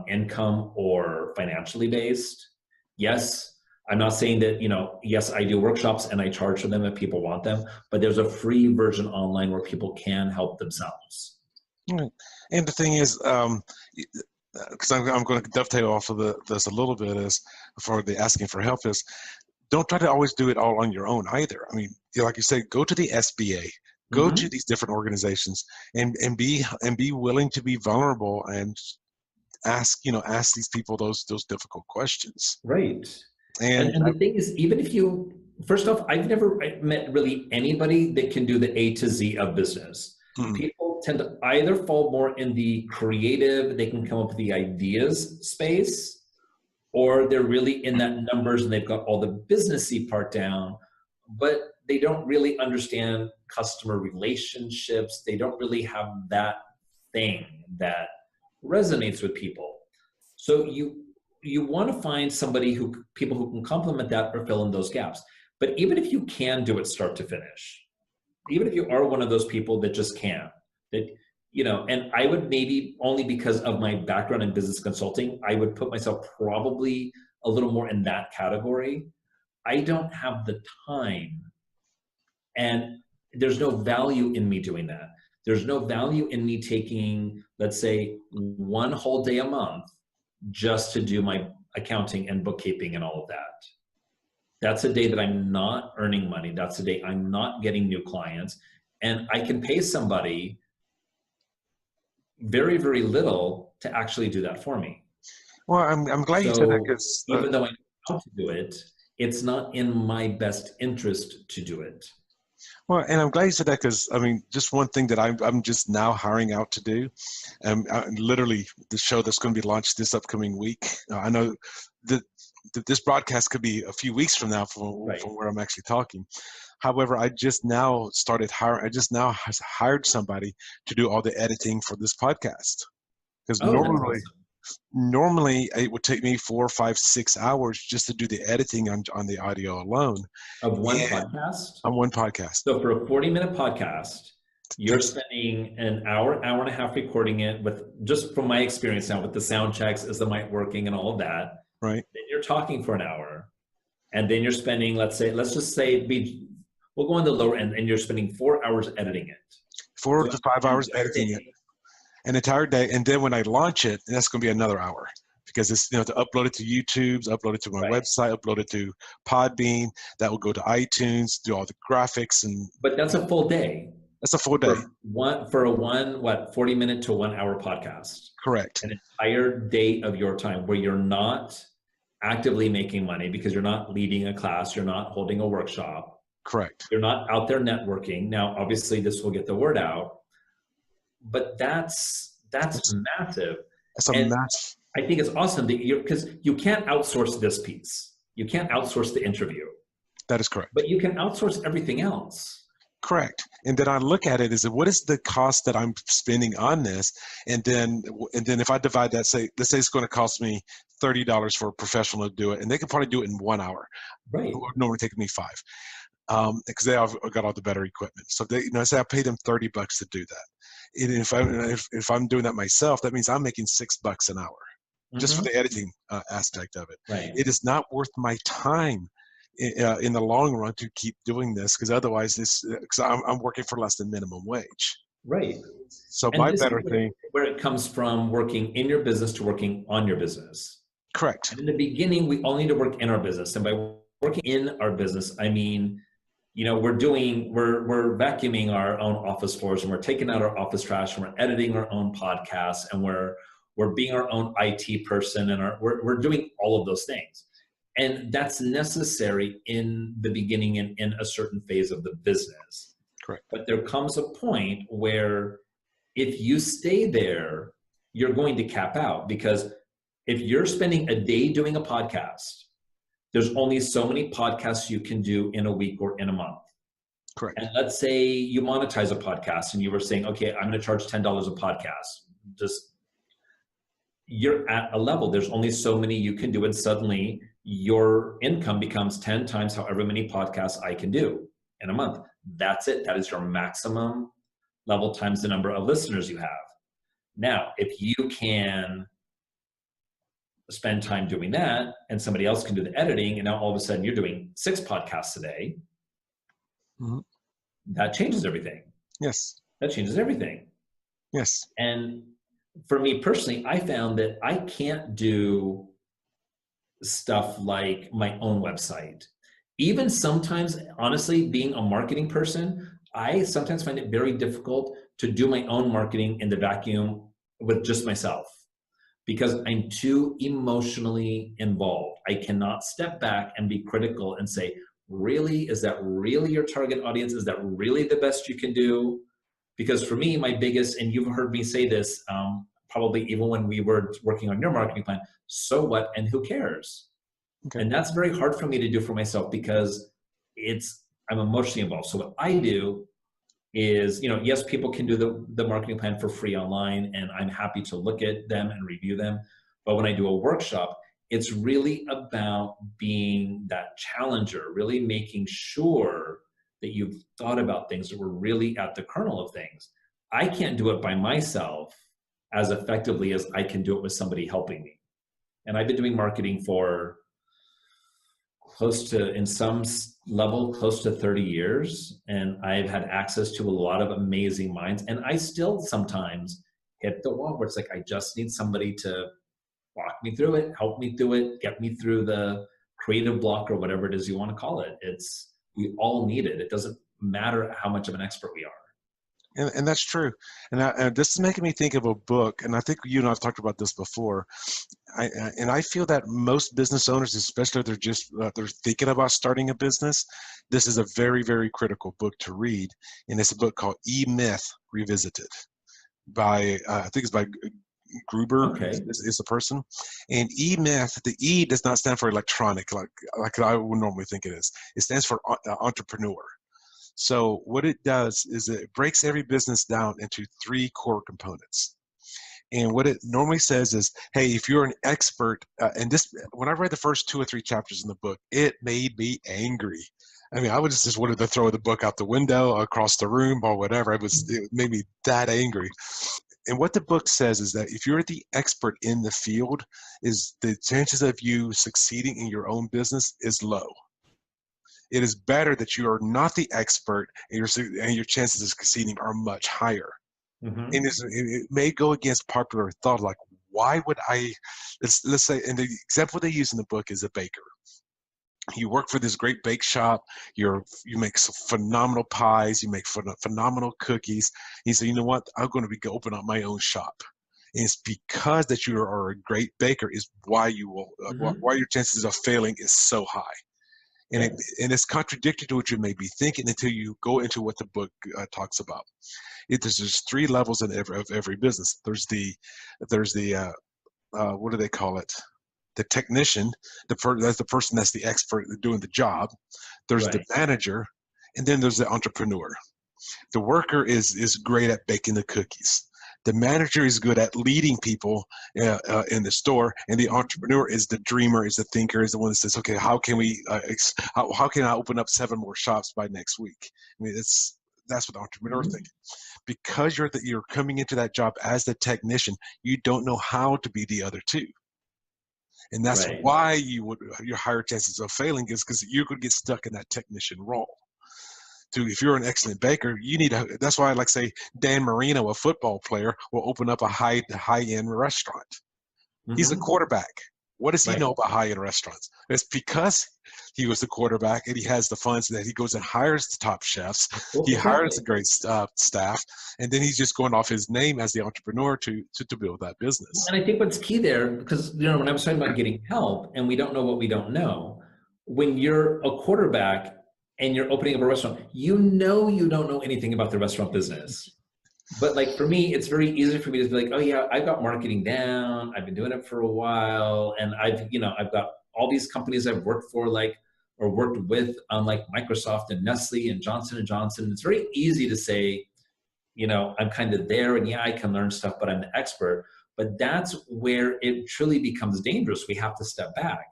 income or financially based. Yes, I'm not saying that, yes, I do workshops and I charge for them if people want them, but there's a free version online where people can help themselves. And the thing is, because I'm going to dovetail off of this a little bit, is for the asking for help, is don't try to always do it all on your own either. I mean, like you say, go to the SBA, go to these different organizations, and be willing to be vulnerable and ask these people those difficult questions. Right. And the thing is, even if you, first off, I've never met really anybody that can do the A to Z of business. People tend to either fall more in the creative, they can come up with the ideas space, or they're really in that numbers and they've got all the businessy part down, but they don't really understand customer relationships. They don't really have that thing that resonates with people. So you want to find people who can complement that or fill in those gaps. But even if you can do it start to finish, even if you are one of those people that just can't, and I would maybe, only because of my background in business consulting, I would put myself probably a little more in that category. I don't have the time, and there's no value in me doing that. There's no value in me taking, let's say, one whole day a month just to do my accounting and bookkeeping and all of that. That's a day that I'm not earning money. That's a day I'm not getting new clients. And I can pay somebody very, very little to actually do that for me. Well, I'm glad you said that, because even though I know how to do it, it's not in my best interest to do it. Well, and I'm glad you said that, because I mean, just one thing that I'm just now hiring out to do, literally the show that's going to be launched this upcoming week. I know that this broadcast could be a few weeks from now from where I'm actually talking. However, I just now hired somebody to do all the editing for this podcast, because normally it would take me 4, 5, 6 hours just to do the editing on the audio alone. Of one podcast? On one podcast. So for a 40-minute podcast, you're spending an hour and a half recording it with, just from my experience now, with the sound checks, is the mic working and all of that. Right. Then you're talking for an hour, and then you're spending, let's just say, we'll go on the lower end, and you're spending 4 hours editing it. 4 to 5 hours editing it. An entire day. And then when I launch it, that's going to be another hour, because it's, to upload it to YouTube, upload it to my website, upload it to Podbean, that will go to iTunes, do all the graphics. But that's a full day. That's a full day. For a 40-minute to 1 hour podcast. Correct. An entire day of your time where you're not actively making money, because you're not leading a class, you're not holding a workshop. Correct. You're not out there networking. Now, obviously this will get the word out, but that's massive. That's a massive. I think it's awesome that because you can't outsource this piece. You can't outsource the interview. That is correct. But you can outsource everything else. Correct. And then I look at it as, what is the cost that I'm spending on this? And then if I divide that, let's say it's going to cost me $30 for a professional to do it, and they can probably do it in 1 hour. Right. It would normally take me 5. Because they have got all the better equipment. So they, say I pay them $30 to do that. And if I'm doing that myself, that means I'm making $6 an hour just for the editing aspect of it. Right. It is not worth my time in the long run to keep doing this, because otherwise because I'm working for less than minimum wage. Right. So my better thing, where it comes from, working in your business to working on your business. Correct. And in the beginning, we all need to work in our business, and by working in our business, I mean, we're vacuuming our own office floors, and we're taking out our office trash, and we're editing our own podcasts, and we're being our own IT person, and we're doing all of those things. And that's necessary in the beginning and in a certain phase of the business. Correct. But there comes a point where if you stay there, you're going to cap out, because if you're spending a day doing a podcast, there's only so many podcasts you can do in a week or in a month. Correct. And let's say you monetize a podcast and you were saying, okay, I'm going to charge $10 a podcast. You're at a level, there's only so many you can do, and suddenly your income becomes 10 times however many podcasts I can do in a month. That's it. That is your maximum level times the number of listeners you have. Now, if you can spend time doing that and somebody else can do the editing, and now all of a sudden you're doing 6 podcasts a day, that changes everything. Yes. That changes everything. Yes. And for me personally, I found that I can't do stuff like my own website. Even sometimes, honestly, being a marketing person, I sometimes find it very difficult to do my own marketing in the vacuum with just myself because I'm too emotionally involved. I cannot step back and be critical and say, really, is that really your target audience? Is that really the best you can do? Because for me, my biggest, and you've heard me say this, probably even when we were working on your marketing plan, so what and who cares? Okay. And that's very hard for me to do for myself because I'm emotionally involved. So what I do is, yes, people can do the marketing plan for free online, and I'm happy to look at them and review them. But when I do a workshop, it's really about being that challenger, really making sure that you've thought about things that were really at the kernel of things. I can't do it by myself as effectively as I can do it with somebody helping me. And I've been doing marketing for in some level, close to 30 years. And I've had access to a lot of amazing minds. And I still sometimes hit the wall where it's like, I just need somebody to walk me through it, help me through it, get me through the creative block or whatever it is you want to call it. We all need it. It doesn't matter how much of an expert we are. And that's true. And this is making me think of a book, and I think you and I have talked about this before. I feel that most business owners, especially if they're thinking about starting a business, this is a very, very critical book to read. And it's a book called E-Myth Revisited by, I think it's by Gruber. Okay. Is the person. And E-Myth, the E does not stand for electronic, like I would normally think it is. It stands for entrepreneur. So what it does is it breaks every business down into 3 core components. And what it normally says is, hey, if you're an expert, and this, when I read the first 2 or 3 chapters in the book, it made me angry. I mean, I was just wanted to throw the book out the window, across the room, or whatever. It made me that angry. And what the book says is that if you're the expert in the field, is the chances of you succeeding in your own business is low. It is better that you are not the expert, and your chances of succeeding are much higher. Mm-hmm. And it may go against popular thought, like, why would let's say, and the example they use in the book is a baker. You work for this great bake shop, you make some phenomenal pies, you make phenomenal cookies. He said, you know what, I'm going to open up my own shop. And it's because that you are a great baker is why you will, why your chances of failing is so high. And it's contradictory to what you may be thinking until you go into what the book talks about. There's 3 levels of every business. There's the what do they call it? The technician. That's the person that's the expert doing the job. There's the manager, and then there's the entrepreneur. The worker is great at baking the cookies. The manager is good at leading people in the store, and the entrepreneur is the dreamer, is the thinker, is the one that says, okay, how can I open up 7 more shops by next week? I mean, that's what the entrepreneur thinks. Because you're coming into that job as the technician, you don't know how to be the other 2. And that's why your higher chances of failing is because you could get stuck in that technician role. If you're an excellent baker, that's why I like say Dan Marino, a football player, will open up a high-end restaurant. Mm-hmm. He's a quarterback. What does he know about high-end restaurants? It's because he was the quarterback and he has the funds that he goes and hires the top chefs. He hires a great staff, and then he's just going off his name as the entrepreneur to build that business. And I think what's key there, because when I was talking about getting help and we don't know what we don't know, when you're a quarterback and you're opening up a restaurant, you don't know anything about the restaurant business. But like for me, it's very easy for me to be like, oh yeah, I've got marketing down. I've been doing it for a while. And I've got all these companies I've worked for, or worked with, like Microsoft and Nestle and Johnson & Johnson. It's very easy to say, I'm kind of there and yeah, I can learn stuff, but I'm the expert. But that's where it truly becomes dangerous. We have to step back.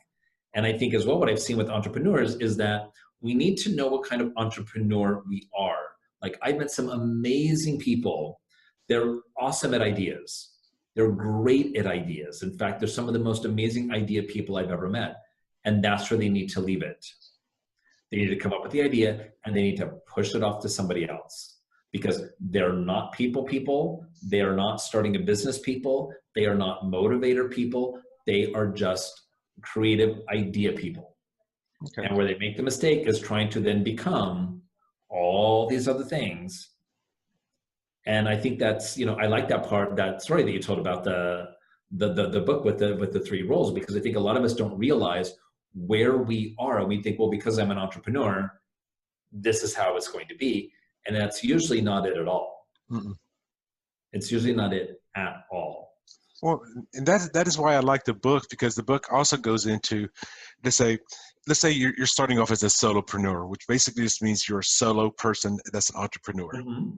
And I think as well, what I've seen with entrepreneurs is that we need to know what kind of entrepreneur we are. Like I've met some amazing people. They're awesome at ideas. They're great at ideas. In fact, they're some of the most amazing idea people I've ever met. And that's where they need to leave it. They need to come up with the idea and they need to push it off to somebody else. because they're not people. They are not starting a business people. They are not motivator people. They are just creative idea people. Okay. And where they make the mistake is trying to then become all these other things. And I think that's, you know, I like that part, that story that you told about the book with the three roles, because I think a lot of us don't realize where we are. And we think, well, because I'm an entrepreneur, this is how it's going to be. And that's usually not it at all. Mm-mm. It's usually not it at all. Well, and that is why I like the book, because the book also goes into, let's say you're starting off as a solopreneur, which basically just means you're a solo person that's an entrepreneur. Mm-hmm.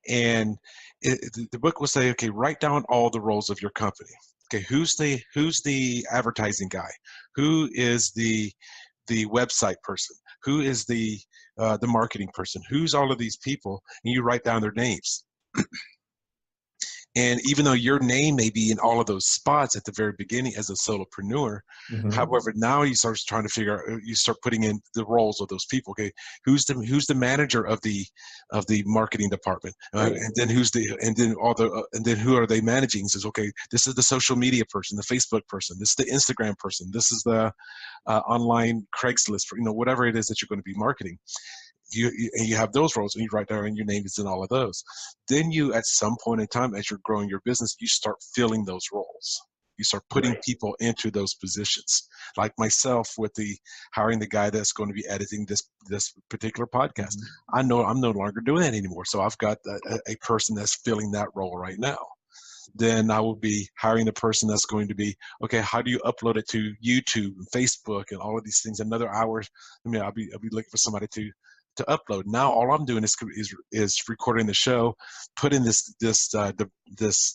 And the book will say, okay, write down all the roles of your company. Okay, who's the advertising guy? Who is the website person? Who is the marketing person? Who's all of these people? And you write down their names. And even though your name may be in all of those spots at the very beginning as a solopreneur, Mm-hmm. however, now you start trying to figure out, you start putting in the roles of those people. Okay, who's the manager of the marketing department, Right. and then who are they managing? Says, okay, this is the social media person, the Facebook person, this is the Instagram person, this is the online Craigslist, you know, whatever it is that you're going to be marketing. You have those roles, and you write down, and your name is in all of those. Then you, at some point in time, as you're growing your business, you start filling those roles. You start putting Right. people into those positions. Like myself, with the hiring the guy that's going to be editing this particular podcast. Mm-hmm. I know I'm no longer doing that anymore, so I've got a person that's filling that role right now. Then I will be hiring the person that's going to be, okay, how do you upload it to YouTube and Facebook and all of these things? Another hour. I mean, I'll be looking for somebody to upload. Now all I'm doing is recording the show, putting this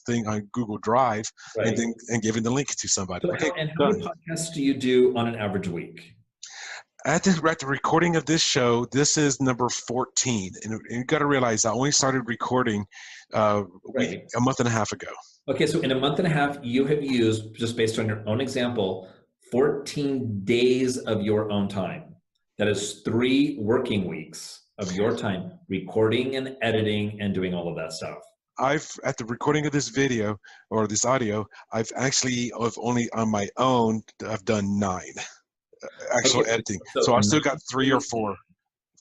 thing on Google Drive, Right. and giving the link to somebody. So Okay, how many podcasts do you do on an average week? at the recording of this show, this is number 14, and you got to realize I only started recording a month and a half ago. Okay, so in a month and a half, you have used, just based on your own example, 14 days of your own time. That is 3 working weeks of your time recording and editing and doing all of that stuff. At the recording of this video or this audio, I've only on my own, I've done 9 actual editing. So I've still got 3 or 4.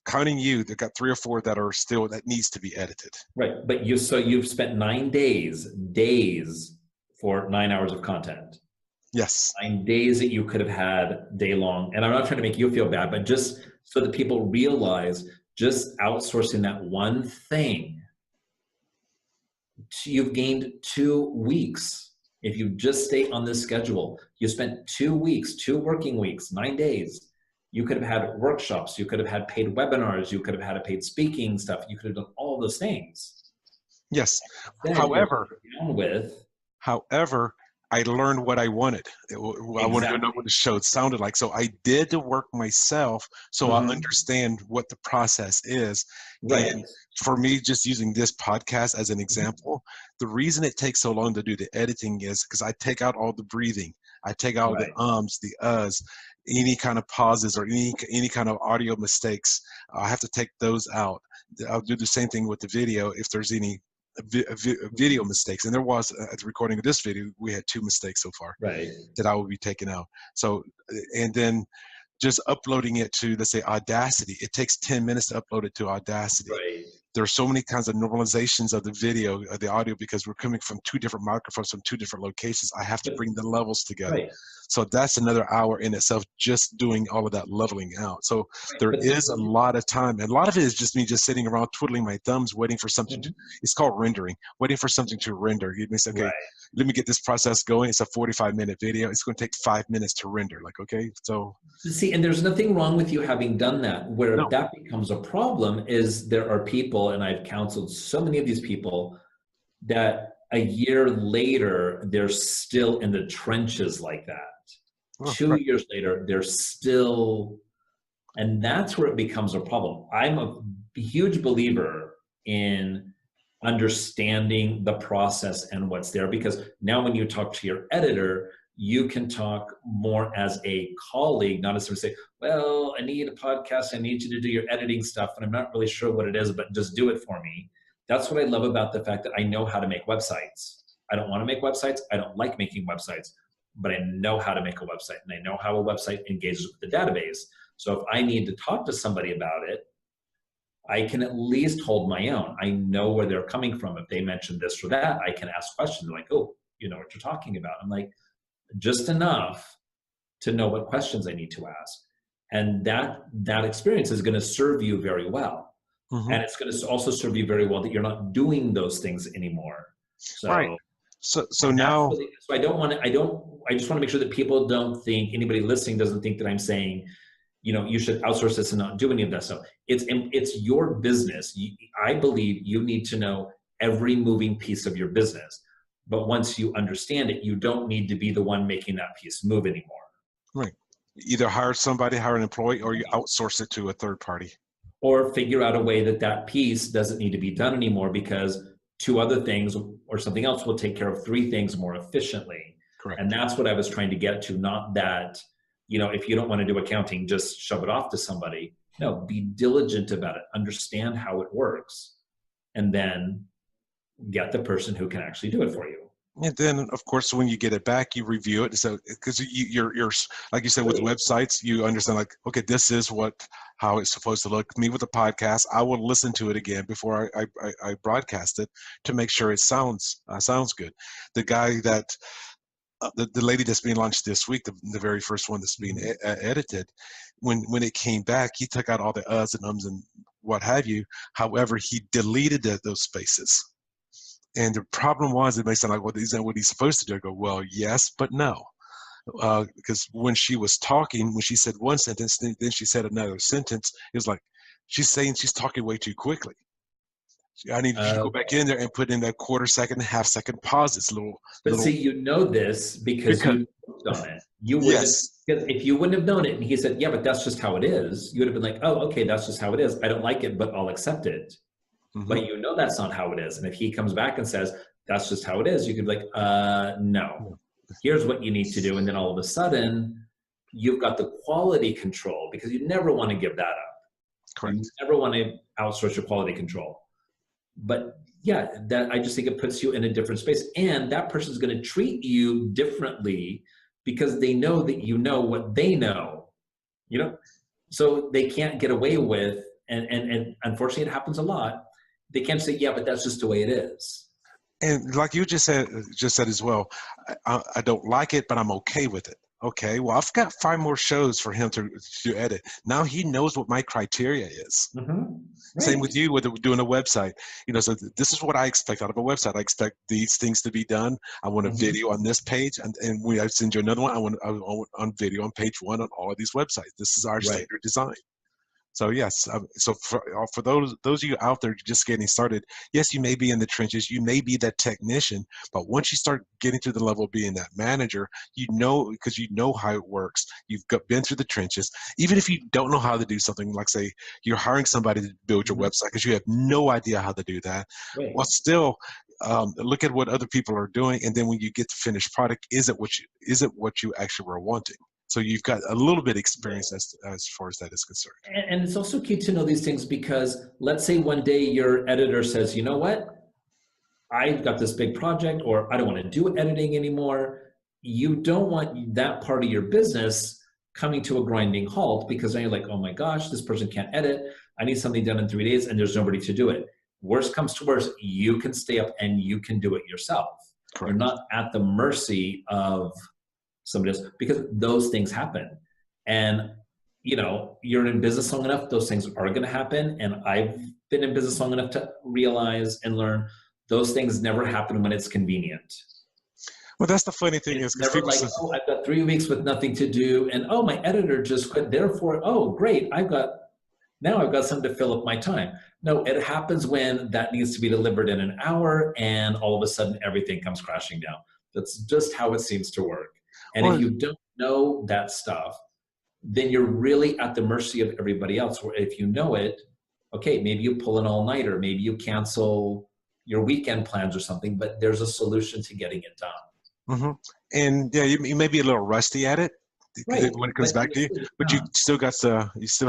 Counting you, they've got 3 or 4 that needs to be edited. Right, but you've spent 9 days for 9 hours of content. Yes. 9 days that you could have had day long. And I'm not trying to make you feel bad, but just so that people realize, just outsourcing that one thing, you've gained 2 weeks. If you just stay on this schedule, you spent 2 weeks, 2 working weeks, 9 days. You could have had workshops, you could have had paid webinars, you could have had a paid speaking stuff, you could have done all those things. Yes. Then However, I learned what I wanted. I wanted to know what the show sounded like. So I did the work myself, so I understand what the process is. Right. And for me, just using this podcast as an example, the reason it takes so long to do the editing is because I take out all the breathing. I take out the ums, the uhs, any kind of pauses or any kind of audio mistakes. I have to take those out. I'll do the same thing with the video if there's any video mistakes, and there was at the recording of this video we had 2 mistakes so far that I will be taking out. So, and then just uploading it to, let's say, Audacity, it takes 10 minutes to upload it to Audacity. There are so many kinds of normalizations of the video, of the audio, because we're coming from 2 different microphones from 2 different locations. I have to bring the levels together. So that's another hour in itself, just doing all of that leveling out. So there is a lot of time, and a lot of it is just me just sitting around twiddling my thumbs, waiting for something to, it's called rendering, waiting for something to render. You may say, okay, let me get this process going. It's a 45-minute video. It's going to take 5 minutes to render. Like, okay, so. See, and there's nothing wrong with you having done that. Where that becomes a problem is there are people, and I've counseled so many of these people, that a year later, they're still in the trenches like that. 2 years later, they're still, and that's where it becomes a problem. I'm a huge believer in understanding the process and what's there, because now when you talk to your editor, you can talk more as a colleague, not as someone say, well, I need a podcast, I need you to do your editing stuff, and I'm not really sure what it is, but just do it for me. That's what I love about the fact that I know how to make websites. I don't want to make websites. I don't like making websites, but I know how to make a website, and I know how a website engages with the database. So if I need to talk to somebody about it, I can at least hold my own. I know where they're coming from. If they mention this or that, I can ask questions. They're like, oh, you know what you're talking about. I'm like, just enough to know what questions I need to ask. And that experience is going to serve you very well. Mm-hmm. And it's going to also serve you very well that you're not doing those things anymore. So, right. So now, really, so I just want to make sure that people don't think, anybody listening doesn't think that I'm saying, you know, you should outsource this and not do any of that stuff. It's your business. I believe you need to know every moving piece of your business. But once you understand it, you don't need to be the one making that piece move anymore. Right. Either hire somebody, hire an employee, or you outsource it to a third party. Or figure out a way that piece doesn't need to be done anymore because 2 other things or something else will take care of 3 things more efficiently. Correct. And that's what I was trying to get to. Not that, you know, if you don't want to do accounting, just shove it off to somebody. No, be diligent about it. Understand how it works. And then get the person who can actually do it for you. And then, of course, when you get it back, you review it. So, because you're like you said with websites, you understand like, okay, this is how it's supposed to look. Me with the podcast, I will listen to it again before I broadcast it to make sure it sounds good. The guy that the lady that's being launched this week, the very first one that's being edited, when it came back, he took out all the uhs and ums and what have you. However, he deleted those spaces. And the problem was, it may sound like, well, isn't that what he's supposed to do? I go, well, yes, but no. Because when she was talking, when she said one sentence, then she said another sentence, it was like, she's saying she's talking way too quickly. I need to go back in there and put in that quarter-second, half-second pauses. See, you know this because you worked on it. You wouldn't, yes. Because if you wouldn't have known it, and he said, yeah, but that's just how it is, you would have been like, oh, okay, that's just how it is. I don't like it, but I'll accept it. Mm-hmm. But you know that's not how it is. And if he comes back and says, that's just how it is, you could be like, no, here's what you need to do. And then all of a sudden, you've got the quality control because you never want to give that up. Correct. You never want to outsource your quality control. But yeah, that I just think it puts you in a different space. And that person's going to treat you differently because they know that you know what they know, you know? So they can't get away with, and unfortunately it happens a lot, they can't say, yeah, but that's just the way it is. And like you just said as well, I don't like it, but I'm okay with it. Okay, well, I've got 5 more shows for him to edit. Now he knows what my criteria is. Mm-hmm. Right. Same with you with doing a website. You know, so this is what I expect out of a website. I expect these things to be done. I want a video on this page, and when I send you another one, I want on video on page 1 on all of these websites. This is our standard design. So yes, so for those of you out there just getting started, yes, you may be in the trenches, you may be that technician, but once you start getting to the level of being that manager, you know, because you know how it works, you've been through the trenches. Even if you don't know how to do something, like say you're hiring somebody to build your website because you have no idea how to do that, well, still look at what other people are doing, and then when you get the finished product, is it what you actually were wanting? So you've got a little bit of experience as far as that is concerned. And it's also key to know these things because let's say one day your editor says, you know what, I've got this big project, or I don't want to do editing anymore. You don't want that part of your business coming to a grinding halt because then you're like, oh my gosh, this person can't edit. I need something done in 3 days and there's nobody to do it. Worst comes to worst, you can stay up and you can do it yourself. Correct. You're not at the mercy of somebody else, because those things happen. And, you know, you're in business long enough, those things are going to happen. And I've been in business long enough to realize and learn those things never happen when it's convenient. Well, that's the funny thing it's never like, oh, I've got 3 weeks with nothing to do. And, oh, my editor just quit. Therefore, oh, great. Now I've got something to fill up my time. No, it happens when that needs to be delivered in an hour and all of a sudden everything comes crashing down. That's just how it seems to work. And if you don't know that stuff, then you're really at the mercy of everybody else. Where if you know it, okay, maybe you pull an all-nighter, maybe you cancel your weekend plans or something, but there's a solution to getting it done. Mm-hmm. And yeah, you may be a little rusty at it. Right. when it comes back to you, but you still have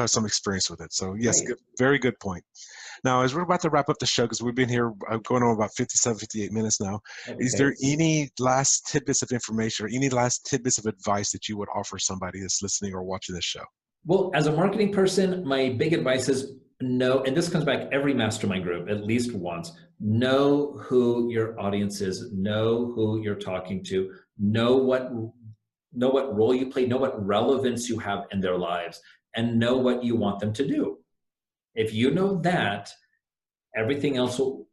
some experience with it. So yes, Right. very good point. Now, as we're about to wrap up the show, because we've been here going on about 57, 58 minutes now, is there any last tidbits of information or any last tidbits of advice that you would offer somebody that's listening or watching this show? Well, as a marketing person, my big advice is know, and this comes back every mastermind group at least once, know who your audience is, know who you're talking to, know what role you play, know what relevance you have in their lives, and know what you want them to do. If you know that, everything else will,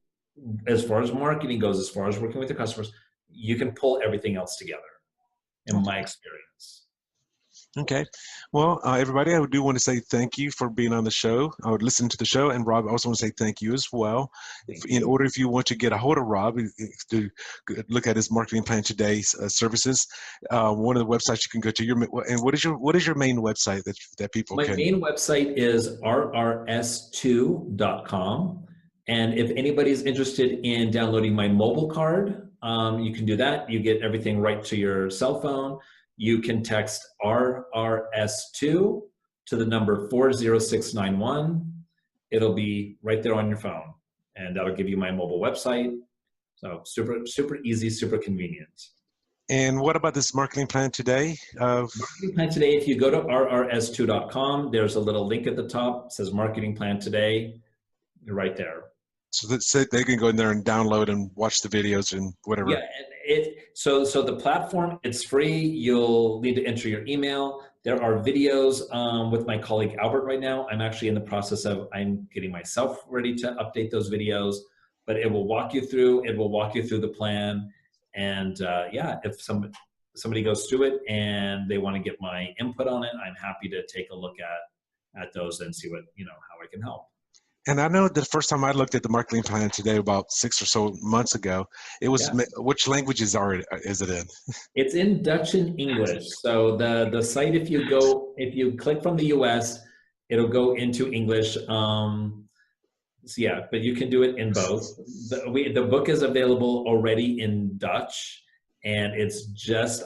as far as marketing goes, as far as working with your customers, you can pull everything else together, in my experience. Okay. Well, everybody, I do want to say thank you for being on the show. I would listen to the show. And Rob, I also want to say thank you as well. If you want to get a hold of Rob, to look at his Marketing Plan Today services, one of the websites you can go to. And what is your main website that people can? My main website is RRS2.com. And if anybody's interested in downloading my mobile card, you can do that. You get everything right to your cell phone. You can text RRS2 to the number 40691. It'll be right there on your phone, and that'll give you my mobile website. So super, super easy, super convenient. And what about this Marketing Plan Today? Marketing Plan Today, if you go to rrs2.com, there's a little link at the top. It says Marketing Plan Today. You're right there. So they can go in there and download and watch the videos and whatever. Yeah, so the platform, it's free. You'll need to enter your email. There are videos with my colleague Albert right now. I'm actually in the process of, I'm getting myself ready to update those videos, but it will walk you through the plan. And if somebody goes through it and they want to get my input on it, I'm happy to take a look at those and see how I can help. And I know the first time I looked at the Marketing Plan Today about 6 or so months ago, it was, which languages is it in? It's in Dutch and English. So the site, if you click from the US, it'll go into English. But you can do it in both. The book is available already in Dutch, and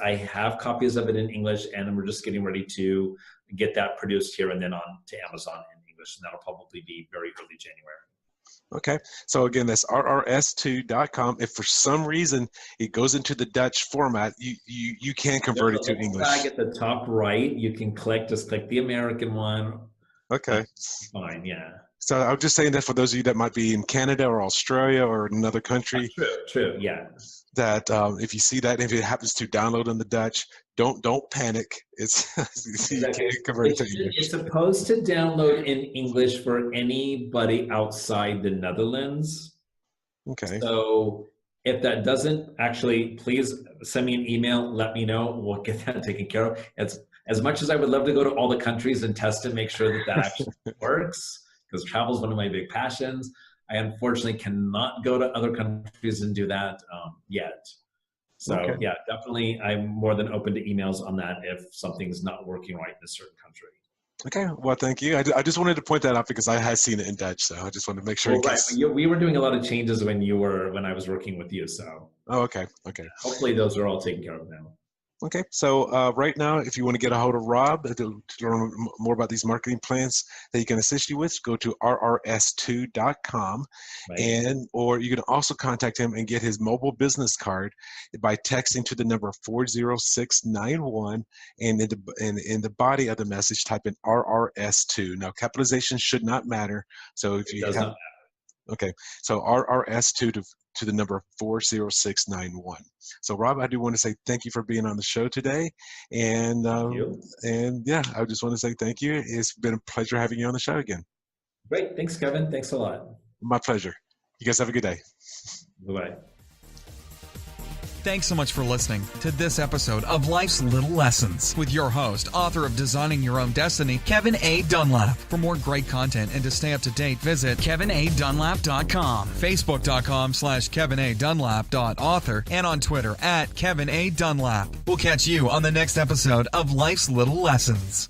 I have copies of it in English, and we're just getting ready to get that produced here and then on to Amazon in English, and that'll probably be very early January. Okay, so again, that's rrs2.com. If for some reason it goes into the Dutch format, you can convert it to English. At the top right, you can just click the American one. Okay. Fine, yeah. So I'm just saying that for those of you that might be in Canada or Australia or another country. True, yeah. That if you see that, if it happens to download in the Dutch, don't panic. It's you can't convert it to English. It's supposed to download in English for anybody outside the Netherlands. Okay. So if that doesn't, actually, please send me an email. Let me know. We'll get that taken care of. As much as I would love to go to all the countries and test and make sure that actually works, because travel is one of my big passions, I unfortunately cannot go to other countries and do that yet. So yeah, definitely I'm more than open to emails on that if something's not working right in a certain country. Okay, well, thank you. I just wanted to point that out because I had seen it in Dutch, so I just wanted to make sure. Right. We were doing a lot of changes when I was working with you, so. Oh, okay. Hopefully those are all taken care of now. Okay, so right now, if you want to get a hold of Rob to learn more about these marketing plans that he can assist you with, go to rrs2.com, right. Or you can also contact him and get his mobile business card by texting to the number 40691, and in the body of the message, type in RRS2. Now, capitalization should not matter. So if you have, okay, so RRS2 to the number 40691. So Rob, I do want to say thank you for being on the show today. And yeah, I just want to say thank you. It's been a pleasure having you on the show again. Great. Thanks, Kevin. Thanks a lot. My pleasure. You guys have a good day. Bye-bye. Thanks so much for listening to this episode of Life's Little Lessons with your host, author of Designing Your Own Destiny, Kevin A. Dunlap. For more great content and to stay up to date, visit kevinadunlap.com, facebook.com/kevinadunlap.author, and on Twitter @Kevin A. Dunlap. We'll catch you on the next episode of Life's Little Lessons.